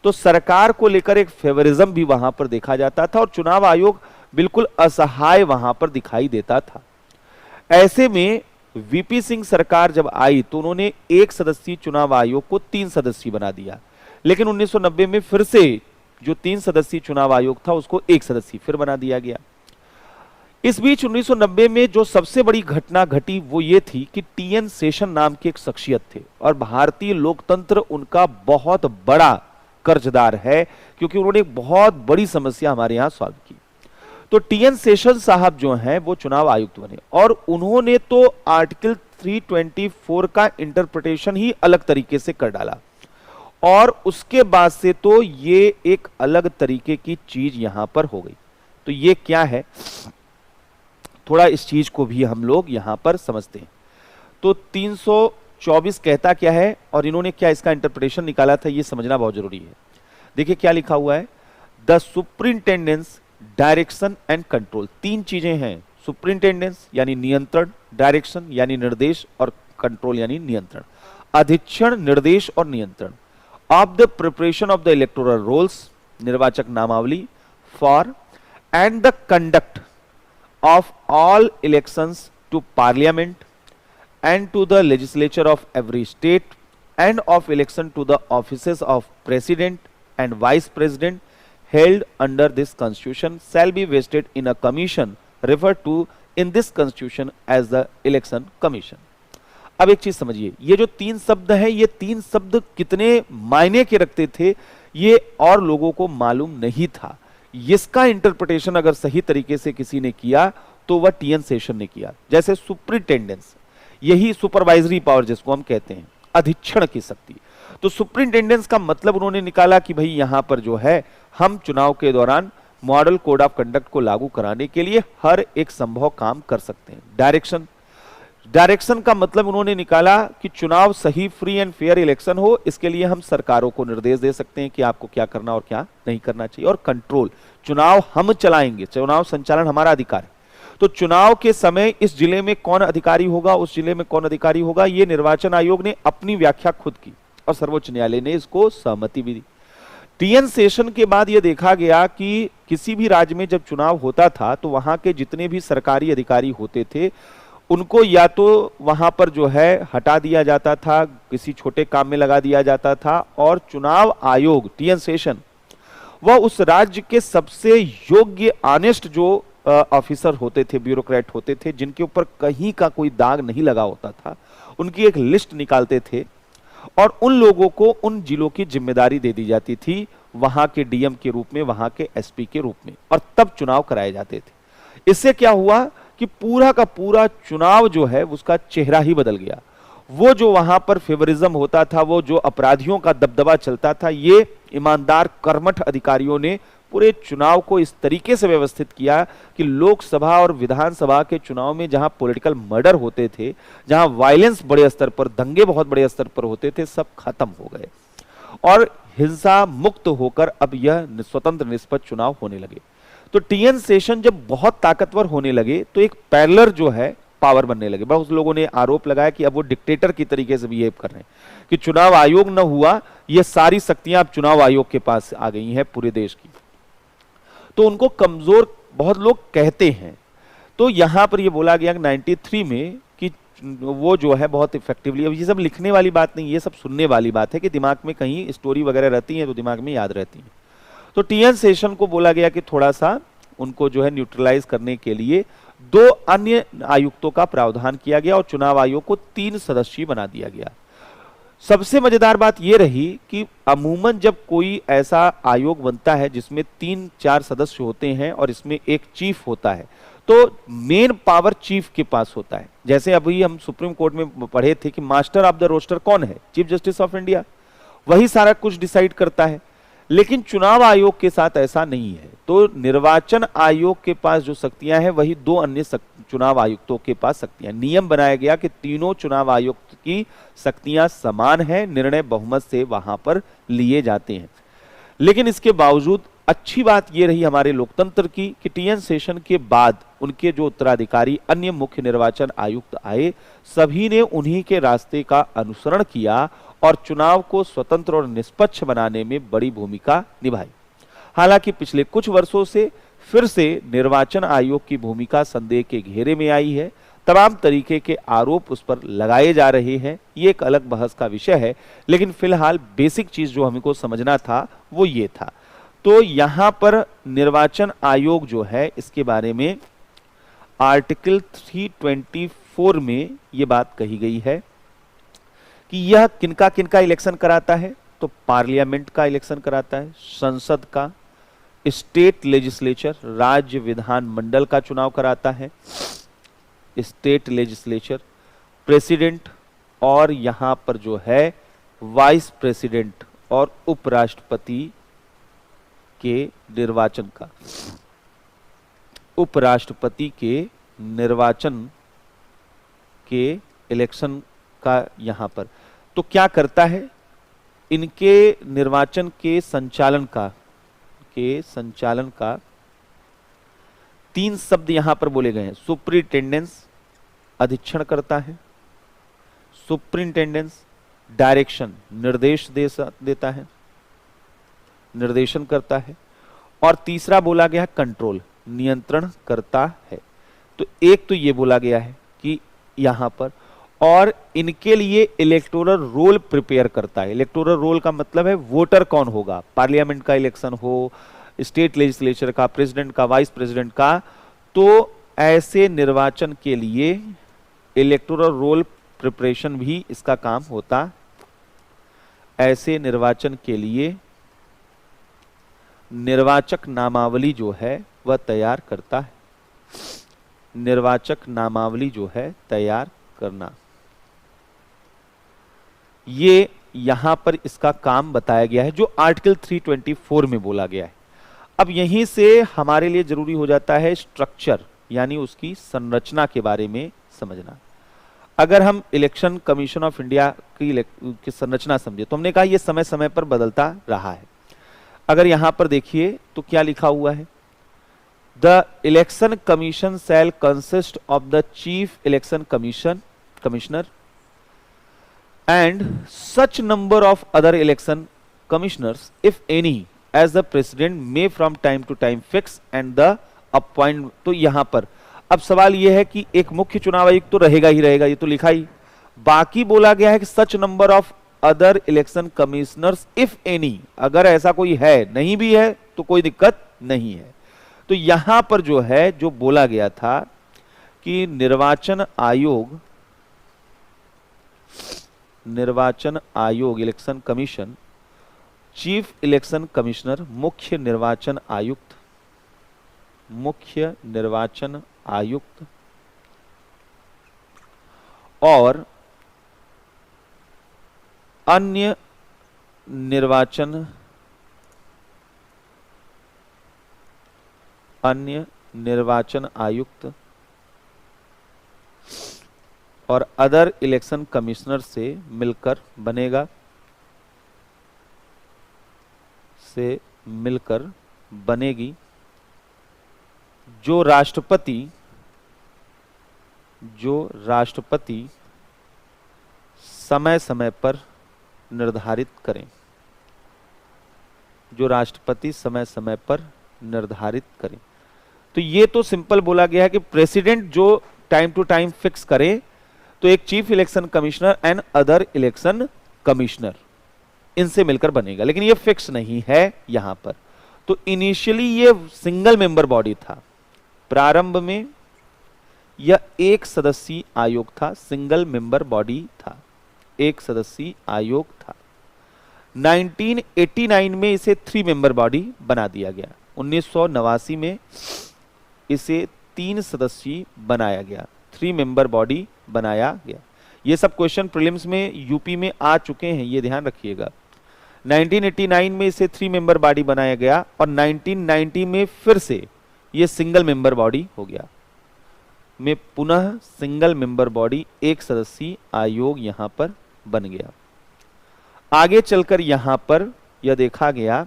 तो सरकार को लेकर एक फेवरिज्म भी वहां पर देखा जाता था और चुनाव आयोग बिल्कुल असहाय वहां पर दिखाई देता था। ऐसे में वीपी सिंह सरकार जब आई तो उन्होंने एक सदस्यीय चुनाव आयोग को 3 सदस्यीय बना दिया, लेकिन 1990 में फिर से जो 3 सदस्यीय चुनाव आयोग था उसको 1 सदस्यीय फिर बना दिया गया। इस बीच 1990 में जो सबसे बड़ी घटना घटी वो ये थी कि टीएन शेषन नाम के एक शख्सियत थे और भारतीय लोकतंत्र उनका बहुत बड़ा कर्जदार है, क्योंकि उन्होंने एक बहुत बड़ी समस्या हमारे यहां सॉल्व की। तो टीएन शेषन साहब जो हैं वो चुनाव आयुक्त बने और उन्होंने तो आर्टिकल 324 का इंटरप्रिटेशन ही अलग तरीके से कर डाला, और उसके बाद से तो ये एक अलग तरीके की चीज यहां पर हो गई। तो ये क्या है, थोड़ा इस चीज को भी हम लोग यहां पर समझते हैं। तो 324 कहता क्या है और इन्होंने क्या इसका इंटरप्रिटेशन निकाला था, ये समझना बहुत जरूरी है। देखिए क्या लिखा हुआ है, द सुपरिंटेंडेंस, डायरेक्शन एंड कंट्रोल। 3 चीजें हैं, सुपरिंटेंडेंस यानी नियंत्रण, डायरेक्शन यानी निर्देश और कंट्रोल यानी नियंत्रण। अधीक्षण, निर्देश और नियंत्रण of the preparation of the electoral rolls, निर्वाचक नामावली, for and the conduct of all elections to parliament and to the legislature of every state and of election to the offices of president and vice president held under this constitution shall be vested in a commission referred to in this constitution as the election commission। अब एक चीज समझिए, ये जो 3 शब्द हैं, ये 3 शब्द कितने मायने के रखते थे ये और लोगों को मालूम नहीं था। इसका इंटरप्रिटेशन अगर सही तरीके से किसी ने किया तो वह टीएन शेषन ने किया। जैसे सुपरिंटेंडेंस, यही सुपरवाइजरी पावर जिसको हम कहते हैं, अधीक्षण की शक्ति। तो सुपरिंटेंडेंस का मतलब उन्होंने निकाला कि भाई यहां पर जो है हम चुनाव के दौरान मॉडल कोड ऑफ कंडक्ट को लागू कराने के लिए हर एक संभव काम कर सकते हैं। डायरेक्शन, डायरेक्शन का मतलब उन्होंने निकाला कि चुनाव सही, फ्री एंड फेयर इलेक्शन हो, इसके लिए हम सरकारों को निर्देश दे सकते हैं कि आपको क्या करना और क्या नहीं करना चाहिए। और कंट्रोल, चुनाव हम चलाएंगे, चुनाव संचालन हमारा अधिकार है। तो चुनाव के समय इस जिले में कौन अधिकारी होगा, उस जिले में कौन अधिकारी होगा, ये निर्वाचन आयोग ने अपनी व्याख्या खुद की और सर्वोच्च न्यायालय ने इसको सहमति भी दी। टीएन शेषन के बाद यह देखा गया कि किसी भी राज्य में जब चुनाव होता था तो वहां के जितने भी सरकारी अधिकारी होते थे उनको या तो वहां पर जो है हटा दिया जाता था, किसी छोटे काम में लगा दिया जाता था, और चुनाव आयोग टीएन शेषन वह उस राज्य के सबसे योग्य ऑनेस्ट जो ऑफिसर होते थे, ब्यूरोक्रेट होते थे, जिनके ऊपर कहीं का कोई दाग नहीं लगा होता था, उनकी एक लिस्ट निकालते थे और उन लोगों को उन जिलों की जिम्मेदारी दे दी जाती थी, वहां के डीएम के रूप में, वहां के एसपी के रूप में, और तब चुनाव कराए जाते थे। इससे क्या हुआ कि पूरा का पूरा चुनाव जो है उसका चेहरा ही बदल गया। वो जो वहां पर फेवरिज्म होता था, वो जो अपराधियों का दबदबा चलता था, ये ईमानदार कर्मठ अधिकारियों ने पूरे चुनाव को इस तरीके से व्यवस्थित किया कि लोकसभा और विधानसभा के चुनाव में जहां पॉलिटिकल मर्डर होते थे, जहां वायलेंस बड़े स्तर पर, दंगे बहुत बड़े स्तर पर होते थे, सब खत्म हो गए और हिंसा मुक्त होकर अब यह स्वतंत्र निष्पक्ष चुनाव होने लगे। तो टीएन शेषन जब बहुत ताकतवर होने लगे तो एक पैरेलल जो है पावर बनने लगे। बहुत लोगों ने आरोप लगाया कि अब वो डिक्टेटर की तरीके से बिहेव कर रहे हैं, कि चुनाव आयोग न हुआ, ये सारी शक्तियां अब चुनाव आयोग के पास आ गई हैं पूरे देश की, तो उनको कमजोर बहुत लोग कहते हैं। तो यहां पर ये बोला गया 93 में कि वो जो है बहुत इफेक्टिवली, अब ये सब लिखने वाली बात नहीं, ये सब सुनने वाली बात है कि दिमाग में कहीं स्टोरी वगैरह रहती है तो दिमाग में याद रहती है। तो टीएन शेषन को बोला गया कि थोड़ा सा उनको जो है न्यूट्रलाइज करने के लिए 2 अन्य आयुक्तों का प्रावधान किया गया और चुनाव आयोग को 3 सदस्यीय बना दिया गया। सबसे मजेदार बात यह रही कि अमूमन जब कोई ऐसा आयोग बनता है जिसमें 3-4 सदस्य होते हैं और इसमें एक चीफ होता है, तो मेन पावर चीफ के पास होता है। जैसे अभी हम सुप्रीम कोर्ट में पढ़े थे कि मास्टर ऑफ द रोस्टर कौन है? चीफ जस्टिस ऑफ इंडिया, वही सारा कुछ डिसाइड करता है। लेकिन चुनाव आयोग के साथ ऐसा नहीं है। तो निर्वाचन आयोग के पास जो शक्तियां हैं वही 2 अन्य चुनाव आयुक्तों के पास शक्तियां। नियम बनाया गया कि तीनों चुनाव आयुक्त की शक्तियां समान हैं, निर्णय बहुमत से वहां पर लिए जाते हैं। लेकिन इसके बावजूद अच्छी बात यह रही हमारे लोकतंत्र की कि टीएन शेषन के बाद उनके जो उत्तराधिकारी अन्य मुख्य निर्वाचन आयुक्त आए, सभी ने उन्हीं के रास्ते का अनुसरण किया और चुनाव को स्वतंत्र और निष्पक्ष बनाने में बड़ी भूमिका निभाई। हालांकि पिछले कुछ वर्षों से फिर से निर्वाचन आयोग की भूमिका संदेह के घेरे में आई है। तमाम तरीके के आरोप उस पर लगाए जा रहे हैं, ये एक अलग बहस का विषय है, लेकिन फिलहाल बेसिक चीज जो हमको समझना था वो ये था। तो यहां पर निर्वाचन आयोग जो है इसके बारे में आर्टिकल 324 में ये बात कही गई है कि यह किनका किनका इलेक्शन कराता है। तो पार्लियामेंट का इलेक्शन कराता है, संसद का, स्टेट लेजिस्लेचर, राज्य विधान मंडल का चुनाव कराता है, स्टेट लेजिस्लेचर, प्रेसिडेंट, और यहां पर जो है वाइस प्रेसिडेंट और उपराष्ट्रपति के निर्वाचन का, उपराष्ट्रपति के निर्वाचन के इलेक्शन का यहां पर। तो क्या करता है, इनके निर्वाचन के संचालन का 3 शब्द यहां पर बोले गए हैं। सुपरिटेंडेंस अधीक्षण करता है, सुपरिटेंडेंस डायरेक्शन निर्देश देता है, निर्देशन करता है, और तीसरा बोला गया कंट्रोल नियंत्रण करता है। तो एक तो ये बोला गया है कि यहां पर, और इनके लिए इलेक्टोरल रोल प्रिपेयर करता है। इलेक्टोरल रोल का मतलब है वोटर कौन होगा, पार्लियामेंट का इलेक्शन हो, स्टेट लेजिस्लेचर का, प्रेसिडेंट का, वाइस प्रेसिडेंट का, तो ऐसे निर्वाचन के लिए इलेक्टोरल रोल प्रिपरेशन भी इसका काम होता। ऐसे निर्वाचन के लिए निर्वाचक नामावली जो है वह तैयार करता है। निर्वाचक नामावली जो है तैयार करना, ये यहां पर इसका काम बताया गया है जो आर्टिकल 324 में बोला गया है। अब यहीं से हमारे लिए जरूरी हो जाता है स्ट्रक्चर, यानी उसकी संरचना के बारे में समझना। अगर हम इलेक्शन कमीशन ऑफ इंडिया की संरचना समझे तो हमने कहा यह समय समय पर बदलता रहा है। अगर यहां पर देखिए तो क्या लिखा हुआ है, the election commission shell consist of the chief election commissioner and such number of other election commissioners if any as the president may from time to time fix and the appoint। तो यहां पर अब सवाल यह है कि एक मुख्य चुनाव आयुक्त तो रहेगा ही रहेगा, ये तो लिखा ही। बाकी बोला गया है कि सच number of other election commissioners if any, अगर ऐसा कोई है, नहीं भी है तो कोई दिक्कत नहीं है। तो यहां पर जो है, जो बोला गया था कि निर्वाचन आयोग election commission, chief election commissioner, मुख्य निर्वाचन आयुक्त और अन्य निर्वाचन आयुक्त और अदर इलेक्शन कमिश्नर से मिलकर बनेगी, जो राष्ट्रपति समय समय पर निर्धारित करें, तो ये तो सिंपल बोला गया है कि प्रेसिडेंट जो टाइम टू टाइम फिक्स करे, तो एक chief election commissioner and other election commissioner इनसे मिलकर बनेगा, लेकिन ये फिक्स नहीं है यहां पर। तो इनिशियली ये सिंगल मेंबर बॉडी था, प्रारंभ में यह एक सदस्यीय आयोग था, सिंगल मेंबर बॉडी था, एक सदस्यीय आयोग था। 1989 में इसे 3 मेंबर बॉडी बना दिया गया, 1989 में इसे 3 सदस्यीय बनाया गया, 3 मेंबर बॉडी बनाया गया। ये सब क्वेश्चन प्रीलिम्स में यूपी में आ चुके हैं, ये ध्यान रखिएगा। 1989 में इसे 3 मेंबर बॉडी बनाया गया और 1990 में फिर से ये सिंगल मेंबर बॉडी हो गया, में पुनः सिंगल मेंबर बॉडी, एक सदस्यीय आयोग यहां पर बन गया। आगे चलकर यहां पर यह देखा गया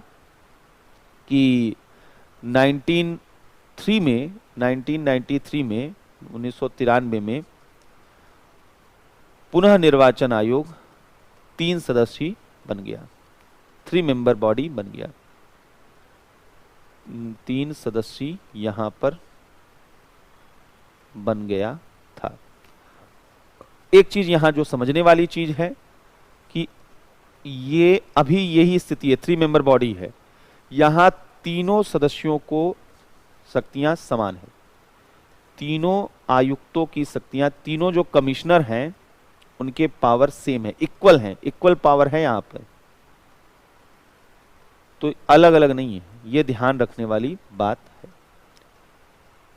कि 1993 में 1993 में पुनः निर्वाचन आयोग 3 सदस्यीय बन गया, 3 मेंबर बॉडी बन गया, 3 सदस्यीय यहां पर बन गया था। एक चीज यहां जो समझने वाली चीज है कि ये अभी यही स्थिति है, 3 मेंबर बॉडी है, यहां तीनों सदस्यों को शक्तियां समान है, तीनों आयुक्तों की शक्तियां, तीनों जो कमिश्नर हैं उनके पावर सेम है, इक्वल हैं, इक्वल पावर है यहां पर, तो अलग अलग नहीं है, यह ध्यान रखने वाली बात है।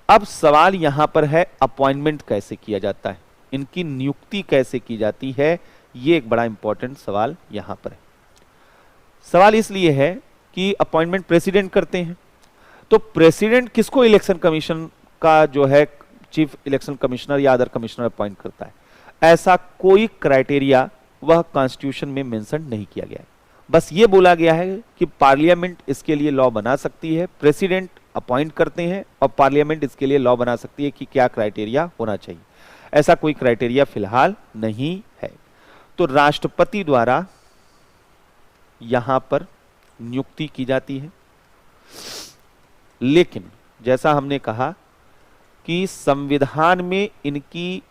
अब सवाल यहां पर है अपॉइंटमेंट कैसे किया जाता है, इनकी नियुक्ति कैसे की जाती है, यह एक बड़ा इंपॉर्टेंट सवाल यहां पर है। सवाल इसलिए है कि अपॉइंटमेंट प्रेसिडेंट करते हैं, तो प्रेसिडेंट किसको इलेक्शन कमीशन का जो है चीफ इलेक्शन कमिश्नर या अदर कमिश्नर अपॉइंट करता है, ऐसा कोई क्राइटेरिया वह कॉन्स्टिट्यूशन में मेंशन नहीं किया गया है। बस ये बोला गया है कि पार्लियामेंट इसके लिए लॉ बना सकती है, प्रेसिडेंट अपॉइंट करते हैं और पार्लियामेंट इसके लिए लॉ बना सकती है कि क्या क्राइटेरिया होना चाहिए। ऐसा कोई क्राइटेरिया फिलहाल नहीं है, तो राष्ट्रपति द्वारा यहां पर नियुक्ति की जाती है। लेकिन जैसा हमने कहा कि संविधान में इनकी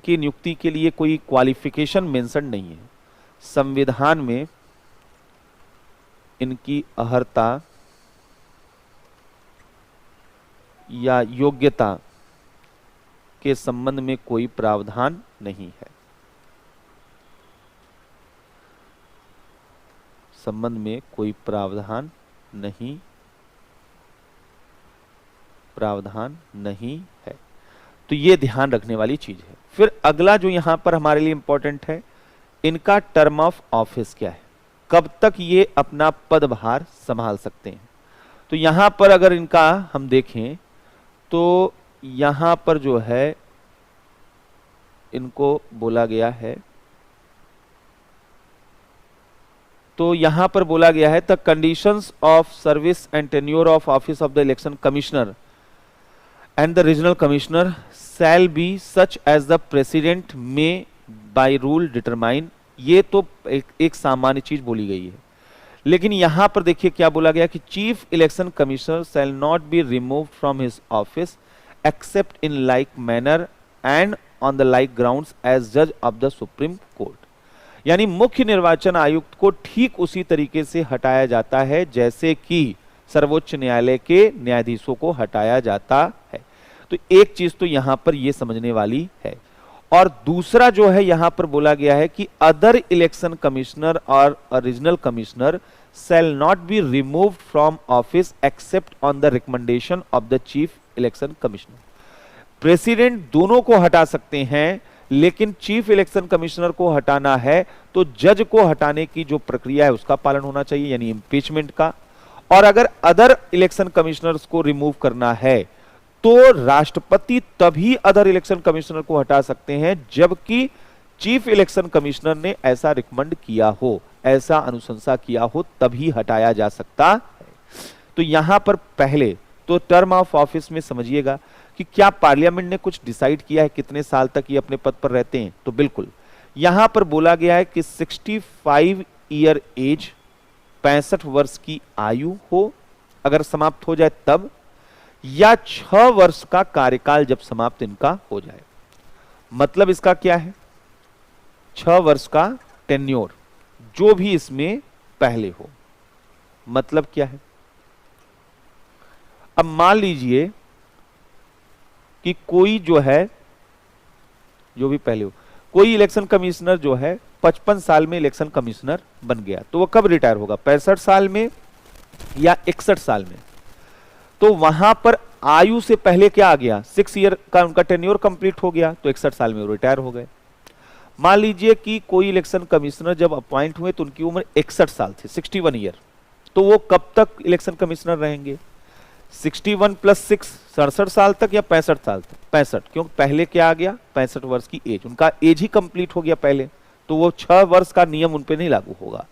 नियुक्ति के लिए कोई क्वालिफिकेशन मेंशन नहीं है, संविधान में इनकी अर्हता या योग्यता के संबंध में कोई प्रावधान नहीं है, संबंध में कोई प्रावधान नहीं है, तो ये ध्यान रखने वाली चीज है। फिर अगला जो यहां पर हमारे लिए इंपॉर्टेंट है, इनका टर्म ऑफ ऑफिस क्या है, कब तक ये अपना पदभार संभाल सकते हैं। तो यहां पर अगर इनका हम देखें तो यहां पर जो है इनको बोला गया है, तो यहां पर बोला गया है the conditions of service and tenure of office of the election commissioner and the regional commissioner shall be such as the president may by rule determine. ये तो एक सामान्य चीज बोली गई है, लेकिन यहां पर देखिए क्या बोला गया कि chief election commissioner shall not be removed from his office except in like manner and on the like grounds as जज ऑफ द सुप्रीम कोर्ट। यानी मुख्य निर्वाचन आयुक्त को ठीक उसी तरीके से हटाया जाता है जैसे कि सर्वोच्च न्यायालय के न्यायाधीशों को हटाया जाता है। तो एक चीज तो यहां पर यह समझने वाली है। और दूसरा जो है यहां पर बोला गया है कि अदर इलेक्शन कमिश्नर और regional commissioner shall not be removed from office except on the recommendation of the chief election commissioner। President दोनों को हटा सकते हैं, लेकिन चीफ इलेक्शन कमिश्नर को हटाना है तो जज को हटाने की जो प्रक्रिया है उसका पालन होना चाहिए, यानी इंपीचमेंट का। और अगर अदर इलेक्शन कमिश्नर्स को रिमूव करना है तो राष्ट्रपति तभी अदर इलेक्शन कमिश्नर को हटा सकते हैं जबकि चीफ इलेक्शन कमिश्नर ने ऐसा रिकमेंड किया हो, ऐसा अनुशंसा किया हो, तभी हटाया जा सकता है। तो यहां पर पहले तो टर्म ऑफ ऑफिस में समझिएगा कि क्या पार्लियामेंट ने कुछ डिसाइड किया है कितने साल तक ये अपने पद पर रहते हैं। तो बिल्कुल यहां पर बोला गया है कि 65 ईयर एज, 65 वर्ष की आयु हो अगर समाप्त हो जाए तब, या 6 वर्ष का कार्यकाल जब समाप्त इनका हो जाए। मतलब इसका क्या है, 6 वर्ष का टेन्योर जो भी इसमें पहले हो। मतलब क्या है, अब मान लीजिए कि कोई जो है, जो भी पहले हो, कोई इलेक्शन कमिश्नर जो है 55 साल में इलेक्शन कमिश्नर बन गया, तो वो कब रिटायर होगा, 65 साल में या 61 साल में। तो वहां पर आयु से पहले क्या आ गया, 6 ईयर का उनका टेन्योर कंप्लीट हो गया, तो 61 साल में वो रिटायर हो गए। मान लीजिए कि कोई इलेक्शन कमिश्नर जब अपॉइंट हुए तो उनकी उम्र 61 साल थी, 61 ईयर, तो वो कब तक इलेक्शन कमिश्नर रहेंगे, 61 + 6 67 साल तक या 65 साल तक, 65, क्योंकि पहले क्या आ गया, 65 वर्ष की एज, उनका एज ही कंप्लीट हो गया पहले, तो वो 6 वर्ष का नियम उन पे नहीं लागू होगा।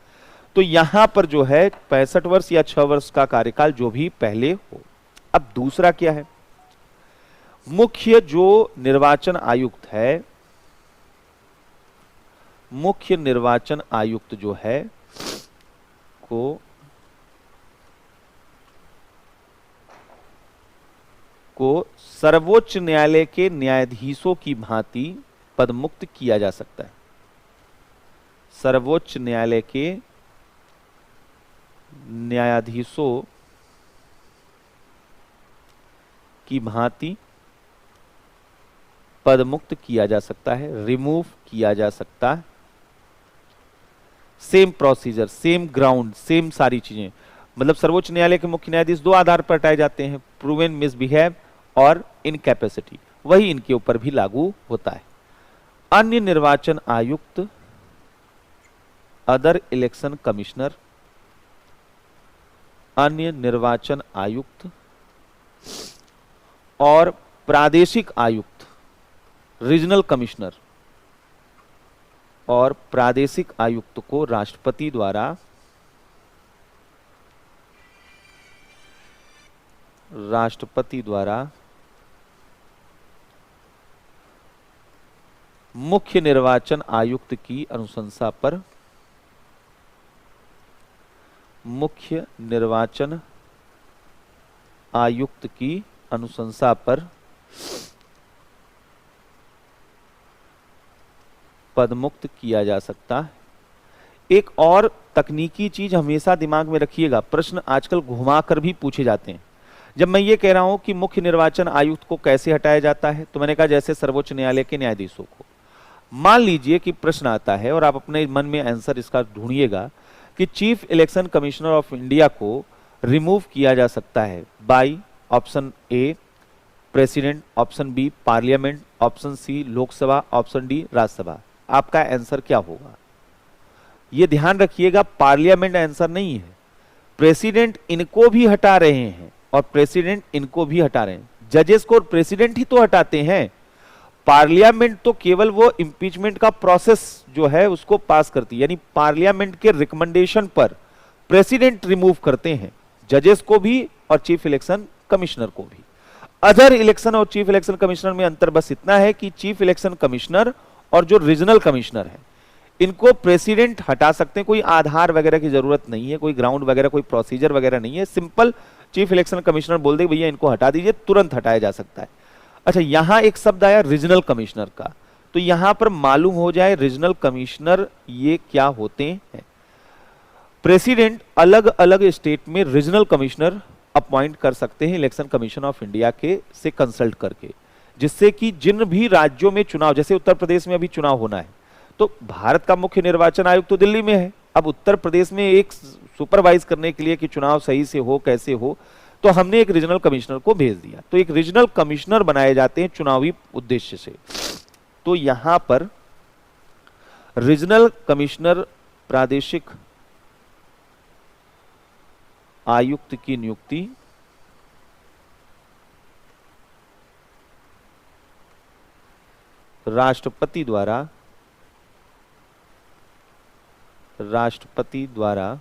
तो यहां पर जो है 65 वर्ष या 6 वर्ष का कार्यकाल जो भी पहले हो। अब दूसरा क्या है, मुख्य जो निर्वाचन आयुक्त है, मुख्य निर्वाचन आयुक्त जो है को सर्वोच्च न्यायालय के न्यायाधीशों की भांति पदमुक्त किया जा सकता है। सर्वोच्च न्यायालय के न्यायाधीशों की भांति पदमुक्त किया जा सकता है, रिमूव किया जा सकता है। Same procedure, same ground, same सारी चीजें। मतलब सर्वोच्च न्यायालय के मुख्य न्यायाधीश 2 आधार पर हटाए जाते हैं, प्रूवन मिसबिहेव और इनकैपेसिटी, वही इनके ऊपर भी लागू होता है। अन्य निर्वाचन आयुक्त, अदर इलेक्शन कमिश्नर, अन्य निर्वाचन आयुक्त और प्रादेशिक आयुक्त, रीजनल कमिश्नर और प्रादेशिक आयुक्त को राष्ट्रपति द्वारा मुख्य निर्वाचन आयुक्त की अनुशंसा पर, मुख्य निर्वाचन आयुक्त की अनुशंसा पर पदमुक्त किया जा सकता है। एक और तकनीकी चीज हमेशा दिमाग में रखिएगा, प्रश्न आजकल घुमाकर भी पूछे जाते हैं। जब मैं ये कह रहा हूं कि मुख्य निर्वाचन आयुक्त को कैसे हटाया जाता है, तो मैंने कहा जैसे सर्वोच्च न्यायालय के न्यायाधीशों को। मान लीजिए कि प्रश्न आता है और आप अपने मन में आंसर इसका ढूंढिएगा कि chief election commissioner of India को रिमूव किया जा सकता है by option A president, option B parliament, option C Lok Sabha, option D Rajya Sabha. आपका आंसर क्या होगा, यह ध्यान रखिएगा, पार्लियामेंट आंसर नहीं है। प्रेसिडेंट इनको भी हटा रहे हैं और प्रेसिडेंट इनको भी हटा रहे हैं। जजेस को प्रेसिडेंट ही तो हटाते हैं, पार्लियामेंट तो केवल वो इंपीचमेंट का प्रोसेस जो है उसको पास करती है, यानी पार्लियामेंट के रिकमेंडेशन पर प्रेसिडेंट रिमूव करते हैं जजेस को भी और चीफ इलेक्शन कमिश्नर को भी। अदर इलेक्शन और चीफ इलेक्शन कमिश्नर में अंतर बस इतना है कि चीफ इलेक्शन कमिश्नर और जो रीजनल कमिश्नर है इनको प्रेसिडेंट हटा सकते हैं, कोई आधार वगैरह की जरूरत नहीं है, कोई ग्राउंड वगैरह, कोई प्रोसीजर वगैरह नहीं है, सिंपल चीफ इलेक्शन कमिश्नर बोल दे भैया इनको हटा दीजिए, तुरंत हटाया जा सकता है। अच्छा, यहां एक शब्द आया रीजनल कमिश्नर का, तो यहां पर मालूम हो जाए रीजनल कमिश्नर ये क्या होते हैं। प्रेसिडेंट अलग अलग स्टेट में रीजनल कमिश्नर अपॉइंट कर सकते हैं इलेक्शन कमीशन ऑफ इंडिया के से कंसल्ट करके, जिससे कि जिन भी राज्यों में चुनाव, जैसे उत्तर प्रदेश में अभी चुनाव होना है, तो भारत का मुख्य निर्वाचन आयोग तो दिल्ली में है, अब उत्तर प्रदेश में एक सुपरवाइज करने के लिए कि चुनाव सही से हो, कैसे हो, तो हमने एक रीजनल कमिश्नर को भेज दिया। तो एक रीजनल कमिश्नर बनाए जाते हैं चुनावी उद्देश्य से। तो यहां पर रीजनल कमिश्नर प्रादेशिक आयुक्त की नियुक्ति राष्ट्रपति द्वारा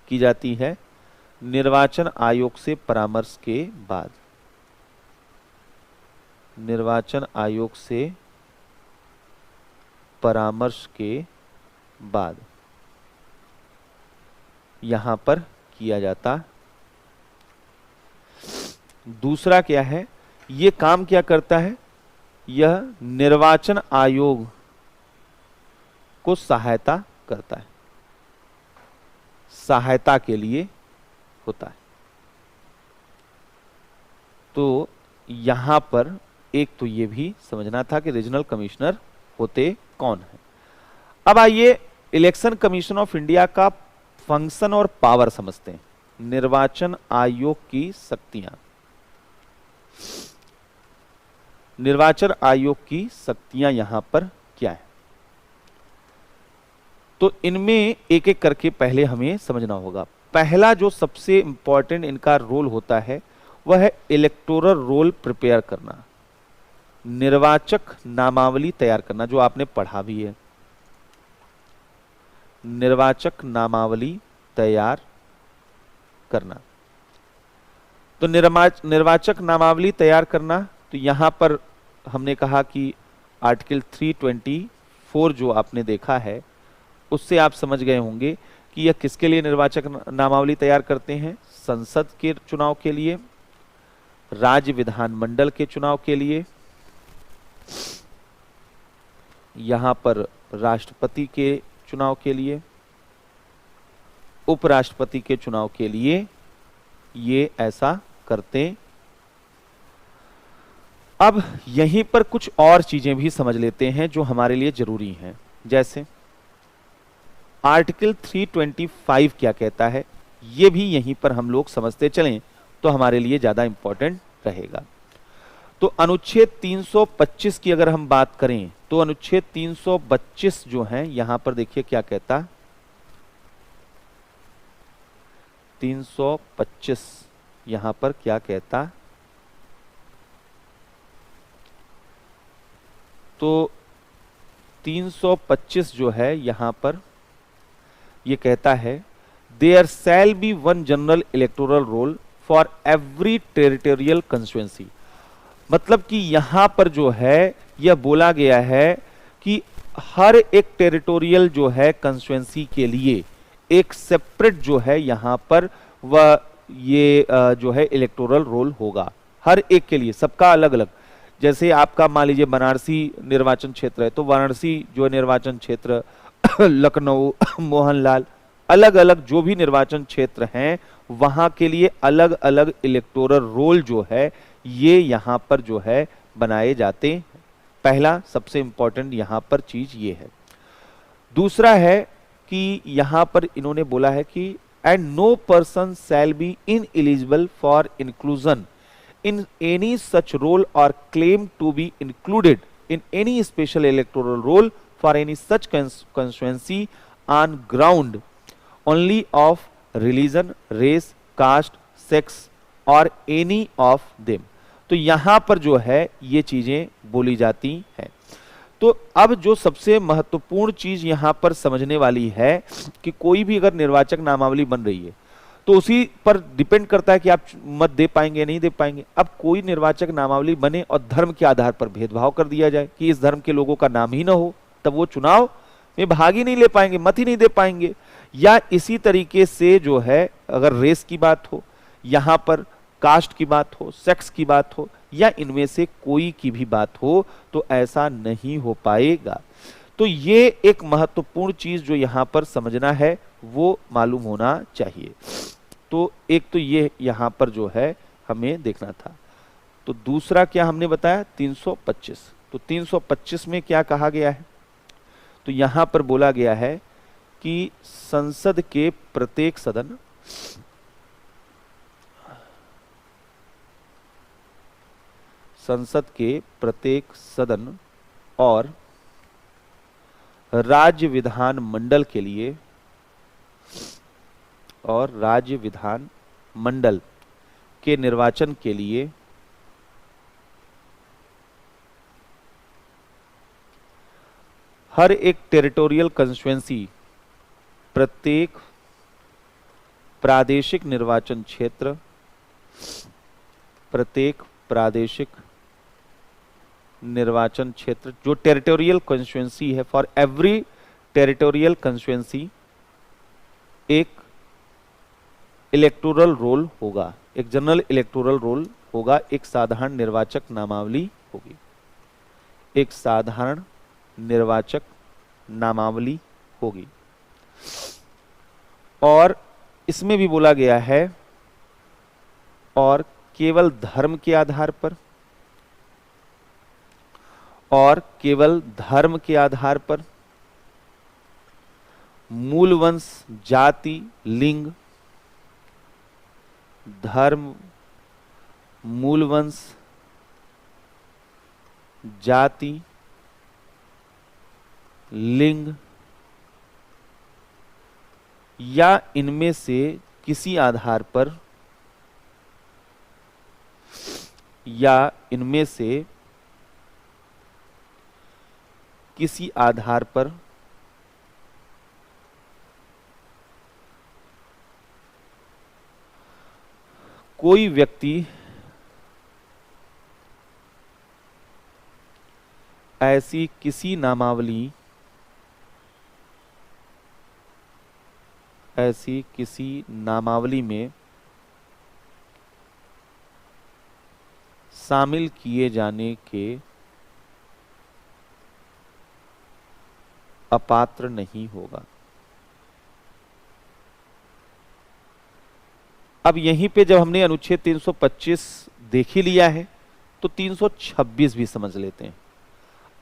की जाती है निर्वाचन आयोग से परामर्श के बाद। निर्वाचन आयोग से परामर्श के बाद यहां पर किया जाता। दूसरा क्या है, ये काम क्या करता है, यह निर्वाचन आयोग को सहायता करता है, सहायता के लिए होता है। तो यहां पर एक तो ये भी समझना था कि रीजनल कमिश्नर होते कौन है। अब आइए इलेक्शन कमीशन ऑफ इंडिया का फंक्शन और पावर समझते हैं। निर्वाचन आयोग की शक्तियां, निर्वाचन आयोग की शक्तियां यहां पर क्या है, तो इनमें एक एक करके पहले हमें समझना होगा। पहला जो सबसे इंपॉर्टेंट इनका रोल होता है वह है इलेक्टोरल रोल प्रिपेयर करना, निर्वाचक नामावली तैयार करना, जो आपने पढ़ा भी है। निर्वाचक नामावली तैयार करना, तो निर्वाचक नामावली तैयार करना, तो यहां पर हमने कहा कि आर्टिकल 324 जो आपने देखा है उससे आप समझ गए होंगे कि यह किसके लिए निर्वाचक नामावली तैयार करते हैं। संसद के चुनाव के लिए, राज्य विधानमंडल के चुनाव के लिए, यहां पर राष्ट्रपति के चुनाव के लिए, उपराष्ट्रपति के चुनाव के लिए ये ऐसा करते। अब यहीं पर कुछ और चीजें भी समझ लेते हैं जो हमारे लिए जरूरी हैं। जैसे आर्टिकल 325 क्या कहता है, ये भी यहीं पर हम लोग समझते चलें तो हमारे लिए ज्यादा इंपॉर्टेंट रहेगा। तो अनुच्छेद 325 की अगर हम बात करें तो अनुच्छेद 325 जो है यहां पर देखिए क्या कहता, 325 यहां पर क्या कहता, तो 325 जो है यहां पर ये कहता है there shall be one general electoral roll for every territorial constituency. मतलब कि यहां पर जो है यह बोला गया है कि हर एक टेरिटोरियल जो है कंस्टिट्यूएंसी के लिए एक सेपरेट जो है यहां पर वह ये जो है इलेक्टोरल रोल होगा, हर एक के लिए, सबका अलग अलग। जैसे आपका मान लीजिए बनारसी निर्वाचन क्षेत्र है तो वाराणसी जो निर्वाचन क्षेत्र, लखनऊ, मोहनलाल, अलग अलग जो भी निर्वाचन क्षेत्र हैं वहां के लिए अलग अलग इलेक्टोरल रोल जो है ये यहां पर जो है बनाए जाते हैं। पहला सबसे इंपॉर्टेंट यहां पर चीज ये है। दूसरा है कि यहां पर इन्होंने बोला है कि and no person shall be ineligible for inclusion in any such role or claim to be included in any special electoral roll for any such constituency on ground only of religion, race, caste, sex or any of them। तो यहां पर जो है ये चीजें बोली जाती हैं। तो अब जो सबसे महत्वपूर्ण चीज यहां पर समझने वाली है कि कोई भी अगर निर्वाचक नामावली बन रही है तो उसी पर डिपेंड करता है कि आप मत दे पाएंगे नहीं दे पाएंगे। अब कोई निर्वाचक नामावली बने और धर्म के आधार पर भेदभाव कर दिया जाए कि इस धर्म के लोगों का नाम ही ना हो, तब वो चुनाव में भाग ही नहीं ले पाएंगे, मत ही नहीं दे पाएंगे। या इसी तरीके से जो है अगर रेस की बात हो, यहां पर कास्ट की बात हो, सेक्स की बात हो, या इनमें से कोई की भी बात हो तो ऐसा नहीं हो पाएगा। तो ये एक महत्वपूर्ण चीज जो यहां पर समझना है वो मालूम होना चाहिए। तो एक तो ये यहां पर जो है हमें देखना था। तो दूसरा क्या हमने बताया 325। तो 325 में क्या कहा गया है, तो यहां पर बोला गया है कि संसद के प्रत्येक सदन और राज्य विधान मंडल के लिए के निर्वाचन के लिए हर एक टेरिटोरियल कंस्टिट्यूएंसी, प्रत्येक प्रादेशिक निर्वाचन क्षेत्र, जो टेरिटोरियल कंस्टिट्यूएंसी है, फॉर एवरी टेरिटोरियल कंस्टिट्यूएंसी एक इलेक्टोरल रोल होगा, एक जनरल इलेक्टोरल रोल होगा, एक साधारण निर्वाचक नामावली होगी, एक साधारण निर्वाचक नामावली होगी। और इसमें भी बोला गया है और केवल धर्म के आधार पर मूल वंश, जाति, लिंग, धर्म, मूल वंश, जाति, लिंग या इनमें से किसी आधार पर कोई व्यक्ति ऐसी किसी नामावली में शामिल किए जाने के अपात्र नहीं होगा। अब यहीं पे जब हमने अनुच्छेद 325 देख ही लिया है तो 326 भी समझ लेते हैं।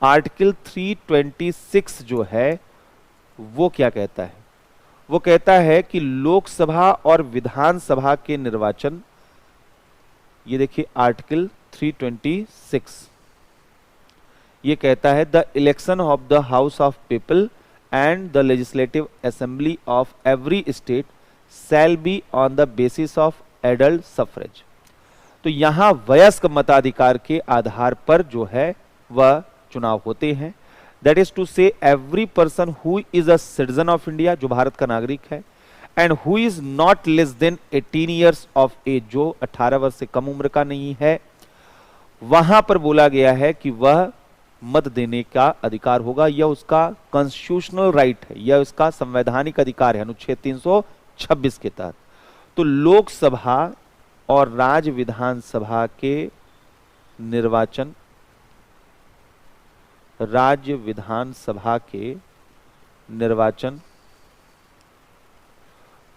आर्टिकल 326 जो है वो क्या कहता है, वो कहता है कि लोकसभा और विधानसभा के निर्वाचन, ये देखिए आर्टिकल 326 ये कहता है the election of the house of people and the legislative assembly of every state shall be on the basis of adult suffrage. तो यहां वयस्क मताधिकार के आधार पर जो है वह चुनाव होते हैं। That is to say every person who is a citizen of India, जो भारत का नागरिक है, and who is not less than 18 years of age, जो 18 वर्ष से कम उम्र का नहीं है, वहां पर बोला गया है कि वह मत देने का अधिकार होगा। यह उसका कॉन्स्टिट्यूशनल राइट है, यह उसका संवैधानिक अधिकार है अनुच्छेद 326 के तहत। तो लोकसभा और राज्य विधानसभा के निर्वाचन,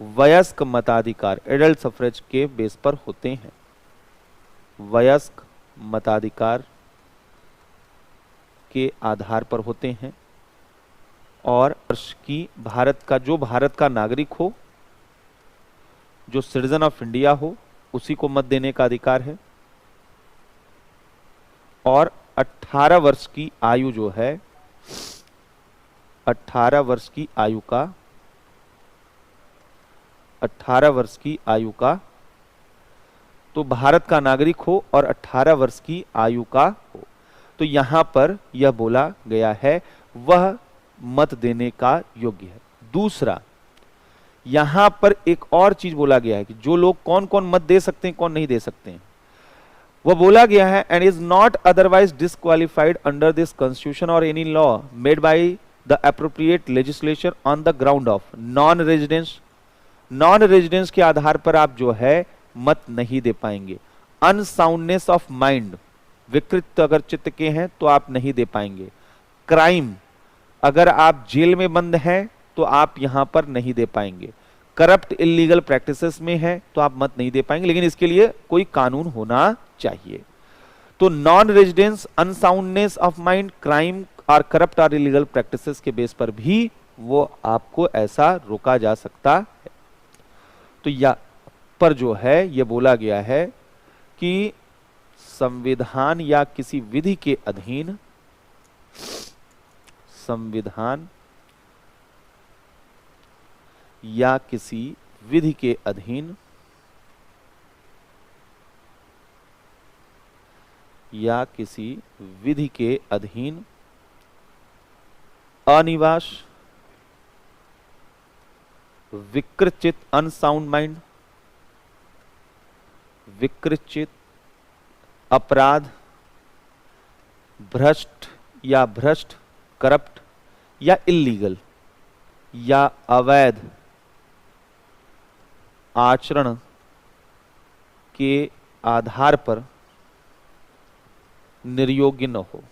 वयस्क मताधिकार एडल्ट सफरेज के बेस पर होते हैं। वयस्क मताधिकार के आधार पर होते हैं और वर्ष की भारत का नागरिक हो, जो सिटीजन ऑफ इंडिया हो, उसी को मत देने का अधिकार है। और 18 वर्ष की आयु जो है, 18 वर्ष की आयु का तो भारत का नागरिक हो और 18 वर्ष की आयु का हो। तो यहां पर यह बोला गया है वह मत देने का योग्य है। दूसरा, यहां पर एक और चीज बोला गया है कि जो लोग कौन कौन मत दे सकते हैं, कौन नहीं दे सकते हैं। वह बोला गया है and is not otherwise disqualified under this constitution or any law made by the appropriate legislation on the ground of non residence के आधार पर आप जो है मत नहीं दे पाएंगे। अनसाउंडनेस ऑफ माइंड, विकृत अगर चित्त के हैं तो आप नहीं दे पाएंगे। क्राइम, अगर आप जेल में बंद हैं तो आप यहां पर नहीं दे पाएंगे। करप्ट इलीगल प्रैक्टिसेस में है तो आप मत नहीं दे पाएंगे, लेकिन इसके लिए कोई कानून होना चाहिए। तो non residence, unsoundness of mind, crime और करप्ट और इलीगल प्रैक्टिसेस के बेस पर भी वो आपको ऐसा रोका जा सकता है। तो या पर जो है ये बोला गया है कि संविधान या किसी विधि के अधीन, संविधान या किसी विधि के अधीन या किसी विधि के अधीन अनिवास, विकृचित, अनसाउंड माइंड, विकृचित, अपराध, भ्रष्ट या भ्रष्ट, करप्ट या इल्लीगल या अवैध आचरण के आधार पर निर्योग्य न हो।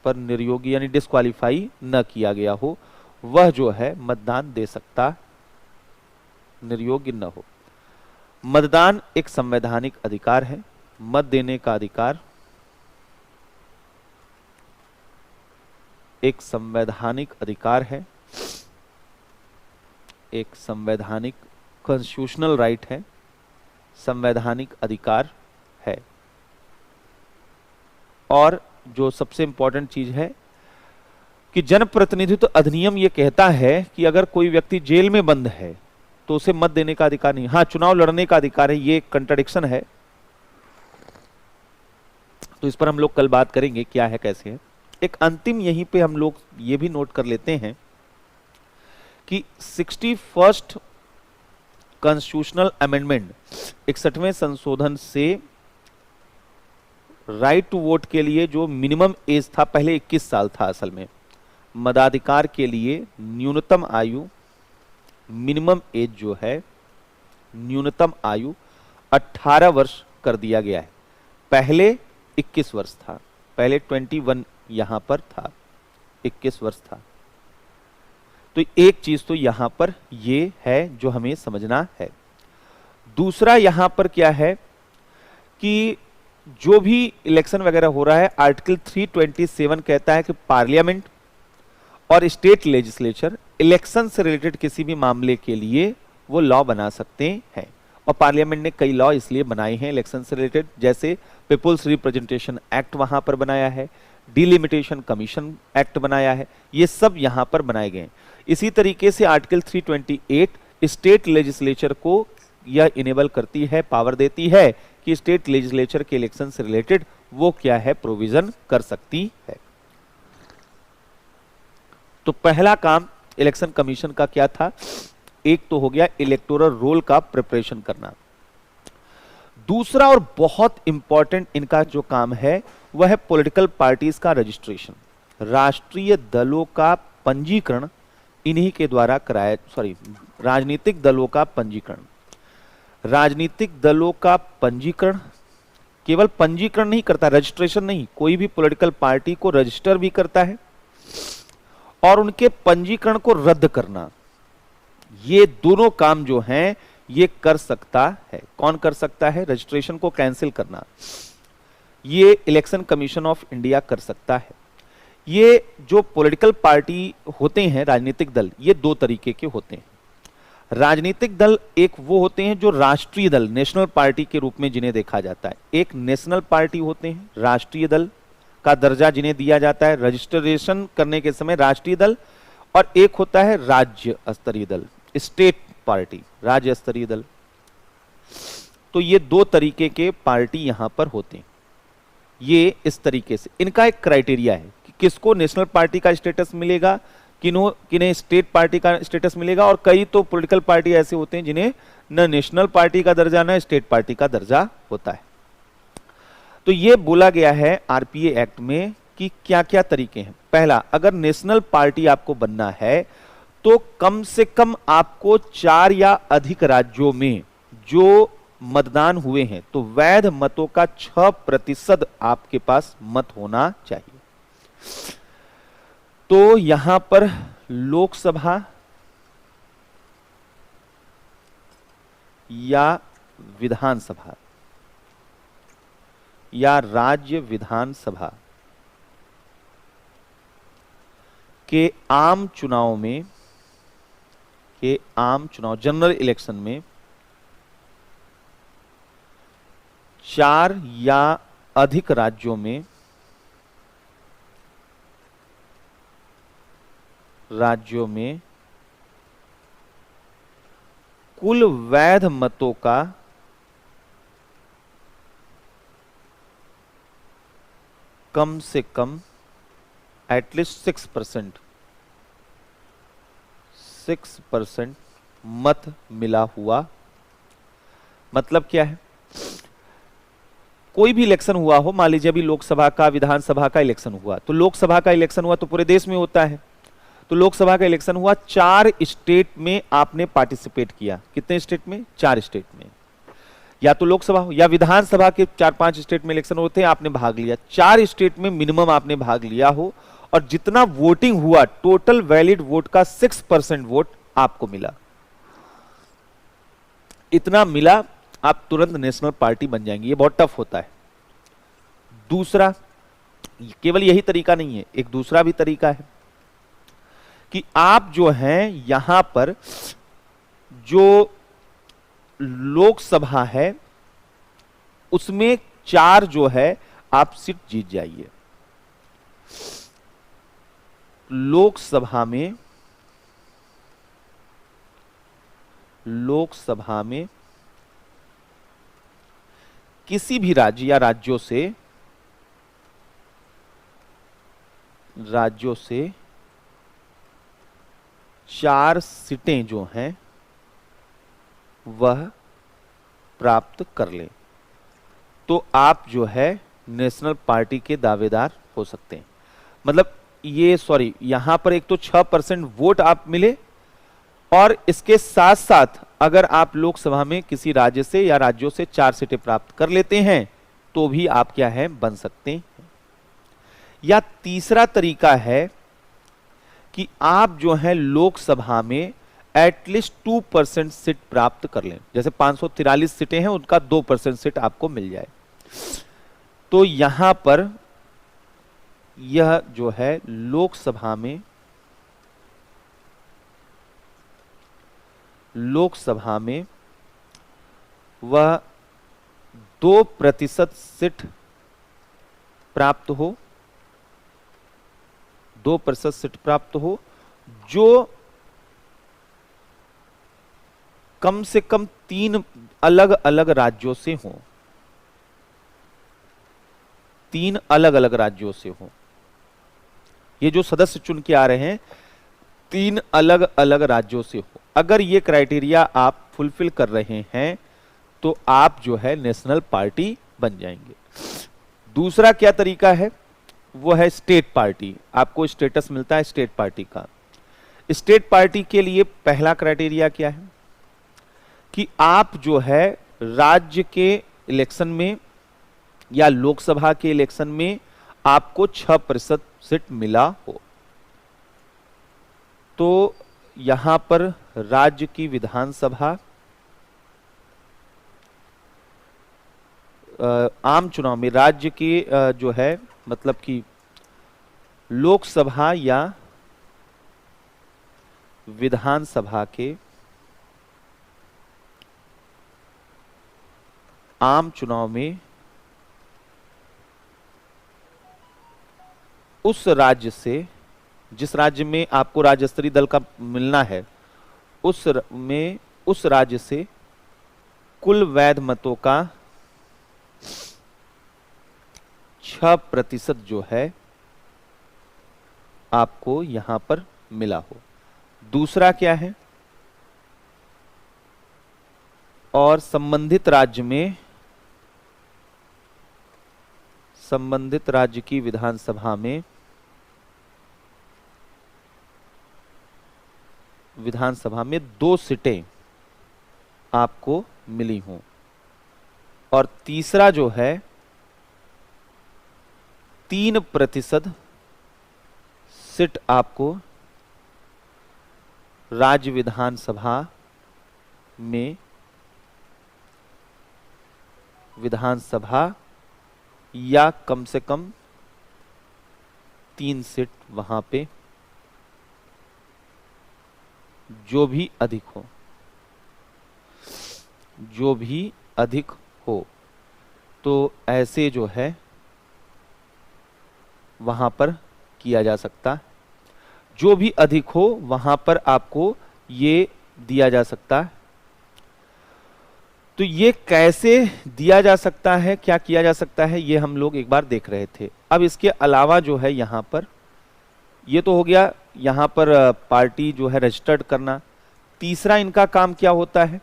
पर निर्योग्य यानी डिस्क्वालीफाई न किया गया हो, वह जो है मतदान दे सकता, निर्योग्य न हो। मतदान एक संवैधानिक अधिकार है। मत देने का अधिकार एक संवैधानिक अधिकार है, एक संवैधानिक कॉन्स्टिट्यूशनल राइट है, संवैधानिक अधिकार है। और जो सबसे इंपॉर्टेंट चीज है कि जनप्रतिनिधित्व अधिनियम यह कहता है कि अगर कोई व्यक्ति जेल में बंद है तो उसे मत देने का अधिकार नहीं। हाँ, चुनाव लड़ने का अधिकार है, ये कंट्राडिक्शन है, तो इस पर हम लोग कल बात करेंगे क्या है कैसे है। एक अंतिम यहीं पे हम लोग ये भी नोट कर लेते हैं कि 61st कॉन्स्टिट्यूशनल अमेंडमेंट, 61वें संशोधन से राइट टू वोट के लिए जो मिनिमम एज था, पहले 21 साल था असल में, मताधिकार के लिए न्यूनतम आयु, मिनिमम एज जो है, न्यूनतम आयु 18 वर्ष कर दिया गया है। पहले 21 वर्ष था, पहले 21 यहां पर था, 21 वर्ष था। तो एक चीज तो यहां पर ये है जो हमें समझना है। दूसरा यहां पर क्या है कि जो भी इलेक्शन वगैरह हो रहा है, आर्टिकल 327 कहता है कि पार्लियामेंट और स्टेट लेजिस्लेचर इलेक्शन से रिलेटेड किसी भी मामले के लिए वो लॉ बना सकते हैं। और पार्लियामेंट ने कई लॉ इसलिए बनाए हैं इलेक्शन से रिलेटेड, जैसे पीपुल्स रिप्रेजेंटेशन एक्ट वहां पर बनाया है, डिलिमिटेशन कमीशन एक्ट बनाया है, ये सब यहां पर बनाए गए हैं। इसी तरीके से आर्टिकल 328 स्टेट लेजिस्लेचर को यह इनेबल करती है, पावर देती है कि स्टेट लेजिस्लेचर के इलेक्शन से रिलेटेड वो क्या है, प्रोविजन कर सकती है। तो पहला काम इलेक्शन कमीशन का क्या था, एक तो हो गया इलेक्टोरल रोल का प्रिपरेशन करना। दूसरा और बहुत इंपॉर्टेंट इनका जो काम है वह है पॉलिटिकल पार्टीज का रजिस्ट्रेशन, राष्ट्रीय दलों का पंजीकरण इन्हीं के द्वारा कराया, राजनीतिक दलों का पंजीकरण। राजनीतिक दलों का पंजीकरण, केवल पंजीकरण नहीं करता, रजिस्ट्रेशन नहीं, कोई भी पॉलिटिकल पार्टी को रजिस्टर भी करता है और उनके पंजीकरण को रद्द करना, ये दोनों काम जो हैं ये कर सकता है। कौन कर सकता है? रजिस्ट्रेशन को कैंसिल करना ये इलेक्शन कमीशन ऑफ इंडिया कर सकता है। ये जो पॉलिटिकल पार्टी होते हैं, राजनीतिक दल, ये दो तरीके के होते हैं। राजनीतिक दल एक वो होते हैं जो राष्ट्रीय दल, नेशनल पार्टी के रूप में जिन्हें देखा जाता है। एक नेशनल पार्टी होते हैं, राष्ट्रीय दल का दर्जा जिन्हें दिया जाता है रजिस्ट्रेशन करने के समय, राष्ट्रीय दल। और एक होता है राज्य स्तरीय दल, स्टेट पार्टी, राज्य स्तरीय दल। तो ये दो तरीके के पार्टी यहां पर होते हैं। ये इस तरीके से इनका एक क्राइटेरिया है कि किसको नेशनल पार्टी का स्टेटस मिलेगा, किन्हें स्टेट पार्टी का स्टेटस मिलेगा। और कई तो पॉलिटिकल पार्टी ऐसे होते हैं जिन्हें न नेशनल पार्टी का दर्जा न स्टेट पार्टी का दर्जा होता है। तो ये बोला गया है आरपीए एक्ट में कि क्या क्या तरीके हैं। पहला, अगर नेशनल पार्टी आपको बनना है तो कम से कम आपको 4 या अधिक राज्यों में जो मतदान हुए हैं, तो वैध मतों का 6% आपके पास मत होना चाहिए। तो यहां पर लोकसभा या विधानसभा या राज्य विधानसभा के आम चुनाव में, जनरल इलेक्शन में 4 या अधिक राज्यों में कुल वैध मतों का कम से कम एटलीस्ट 6% मत मिला हुआ। मतलब क्या है, कोई भी इलेक्शन हुआ हो, मान लीजिए अभी लोकसभा का, विधानसभा का इलेक्शन हुआ, तो लोकसभा का इलेक्शन हुआ तो पूरे देश में होता है, तो लोकसभा का इलेक्शन हुआ, 4 स्टेट में आपने पार्टिसिपेट किया। कितने स्टेट में? 4 स्टेट में। या तो लोकसभा हो या विधानसभा के 4-5 स्टेट में इलेक्शन होते हैं, आपने भाग लिया, 4 स्टेट में मिनिमम आपने भाग लिया हो, और जितना वोटिंग हुआ, टोटल वैलिड वोट का 6% वोट आपको मिला, इतना मिला, आप तुरंत नेशनल पार्टी बन जाएंगे। ये बहुत टफ होता है। दूसरा, केवल यही तरीका नहीं है, एक दूसरा भी तरीका है कि आप जो हैं यहां पर जो लोकसभा है उसमें 4 जो है आप सीट जीत जाइए। लोकसभा में किसी भी राज्य या राज्यों से 4 सीटें जो हैं वह प्राप्त कर लें, तो आप जो है नेशनल पार्टी के दावेदार हो सकते हैं। मतलब यहां पर एक तो 6% वोट आप मिले, और इसके साथ साथ अगर आप लोकसभा में किसी राज्य से या राज्यों से 4 सीटें प्राप्त कर लेते हैं तो भी आप क्या है, बन सकते हैं। या तीसरा तरीका है कि आप जो है लोकसभा में एटलीस्ट 2% सीट प्राप्त कर लें। जैसे 543 सीटें हैं, उनका 2% सीट आपको मिल जाए। तो यहां पर यह जो है लोकसभा में वह 2% सीट प्राप्त हो, 2% सीट प्राप्त हो, जो कम से कम 3 अलग अलग राज्यों से हो, 3 अलग अलग राज्यों से हो। ये जो सदस्य चुन के आ रहे हैं 3 अलग अलग राज्यों से हो। अगर ये क्राइटेरिया आप फुलफिल कर रहे हैं तो आप जो है नेशनल पार्टी बन जाएंगे। दूसरा क्या तरीका है, वो है स्टेट पार्टी। आपको स्टेटस मिलता है स्टेट पार्टी का। स्टेट पार्टी के लिए पहला क्राइटेरिया क्या है कि आप जो है राज्य के इलेक्शन में या लोकसभा के इलेक्शन में आपको 6% सीट मिला हो। तो यहां पर राज्य की विधानसभा, आम चुनाव में राज्य की जो है मतलब कि लोकसभा या विधानसभा के आम चुनाव में उस राज्य से, जिस राज्य में आपको राज्य स्तरीय दल का मिलना है, उस राज्य से कुल वैध मतों का 6% जो है आपको यहां पर मिला हो। दूसरा क्या है, और संबंधित राज्य की विधानसभा में 2 सीटें आपको मिली हों। और तीसरा जो है 3% सीट आपको राज्य विधानसभा में या कम से कम 3 सीट वहां पे जो भी अधिक हो तो ऐसे जो है वहां पर किया जा सकता, जो भी अधिक हो वहां पर आपको ये दिया जा सकता है। तो ये कैसे दिया जा सकता है, क्या किया जा सकता है, ये हम लोग एक बार देख रहे थे। अब इसके अलावा जो है यहां पर ये तो हो गया, यहां पर पार्टी जो है रजिस्टर्ड करना। तीसरा इनका काम क्या होता है,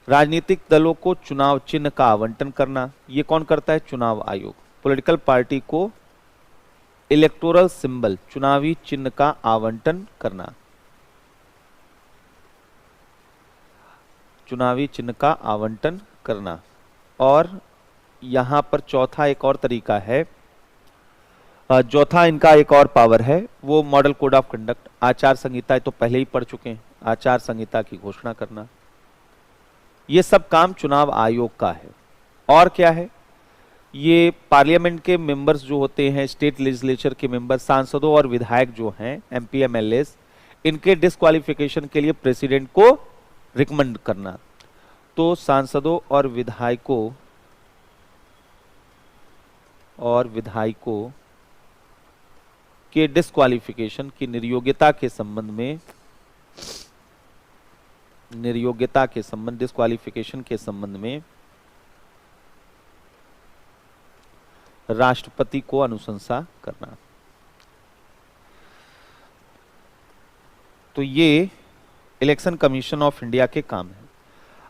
राजनीतिक दलों को चुनाव चिन्ह का आवंटन करना। ये कौन करता है, चुनाव आयोग। पॉलिटिकल पार्टी को इलेक्टोरल सिंबल, चुनावी चिन्ह का आवंटन करना, चुनावी चिन्ह का आवंटन करना। और यहां पर चौथा एक और तरीका है, चौथा इनका एक और पावर है, वो मॉडल कोड ऑफ कंडक्ट, आचार संहिता तो पहले ही पढ़ चुके हैं, आचार संहिता की घोषणा करना। ये सब काम चुनाव आयोग का है। और क्या है, ये पार्लियामेंट के मेंबर्स जो होते हैं, स्टेट लेजिस्लेचर के मेंबर, सांसदों और विधायक जो हैं, एमपी एमएलएस, इनके डिस्क्वालिफिकेशन के लिए प्रेसिडेंट को रिकमेंड करना। तो सांसदों और विधायकों के डिस्क्वालिफिकेशन की निर्योग्यता के संबंध, डिस्क्वालिफिकेशन के संबंध में राष्ट्रपति को अनुशंसा करना। तो ये इलेक्शन कमीशन ऑफ इंडिया के काम है।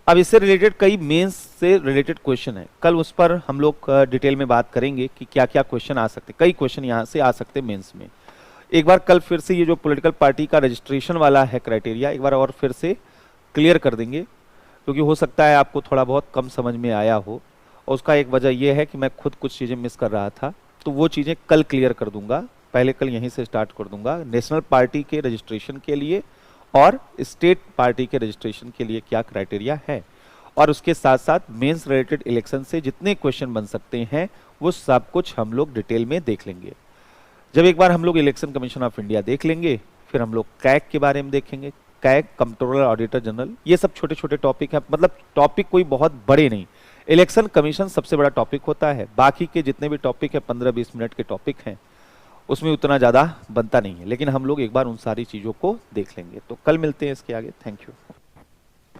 अब इससे रिलेटेड कई मेंस से रिलेटेड क्वेश्चन है, कल उस पर हम लोग डिटेल में बात करेंगे कि क्या क्या क्वेश्चन आ सकते, कई क्वेश्चन यहां से आ सकते मेंस में। एक बार कल फिर से ये जो पॉलिटिकल पार्टी का रजिस्ट्रेशन वाला है क्राइटेरिया, एक बार और फिर से क्लियर कर देंगे, क्योंकि हो सकता है आपको थोड़ा बहुत कम समझ में आया हो। और उसका एक वजह यह है कि मैं खुद कुछ चीज़ें मिस कर रहा था, तो वो चीज़ें कल क्लियर कर दूंगा। पहले कल यहीं से स्टार्ट कर दूंगा, नेशनल पार्टी के रजिस्ट्रेशन के लिए और स्टेट पार्टी के रजिस्ट्रेशन के लिए क्या क्राइटेरिया है, और उसके साथ साथ मेंस रिलेटेड इलेक्शन से जितने क्वेश्चन बन सकते हैं वो सब कुछ हम लोग डिटेल में देख लेंगे। जब एक बार हम लोग इलेक्शन कमीशन ऑफ इंडिया देख लेंगे, फिर हम लोग कैग के बारे में देखेंगे, कैग, कंट्रोलर ऑडिटर जनरल, ये सब छोटे छोटे टॉपिक है, मतलब टॉपिक कोई बहुत बड़े नहीं। इलेक्शन कमीशन सबसे बड़ा टॉपिक होता है, बाकी के जितने भी टॉपिक है 15-20 मिनट के टॉपिक हैं, उसमें उतना ज़्यादा बनता नहीं है, लेकिन हम लोग एक बार उन सारी चीज़ों को देख लेंगे। तो कल मिलते हैं इसके आगे। Thank you.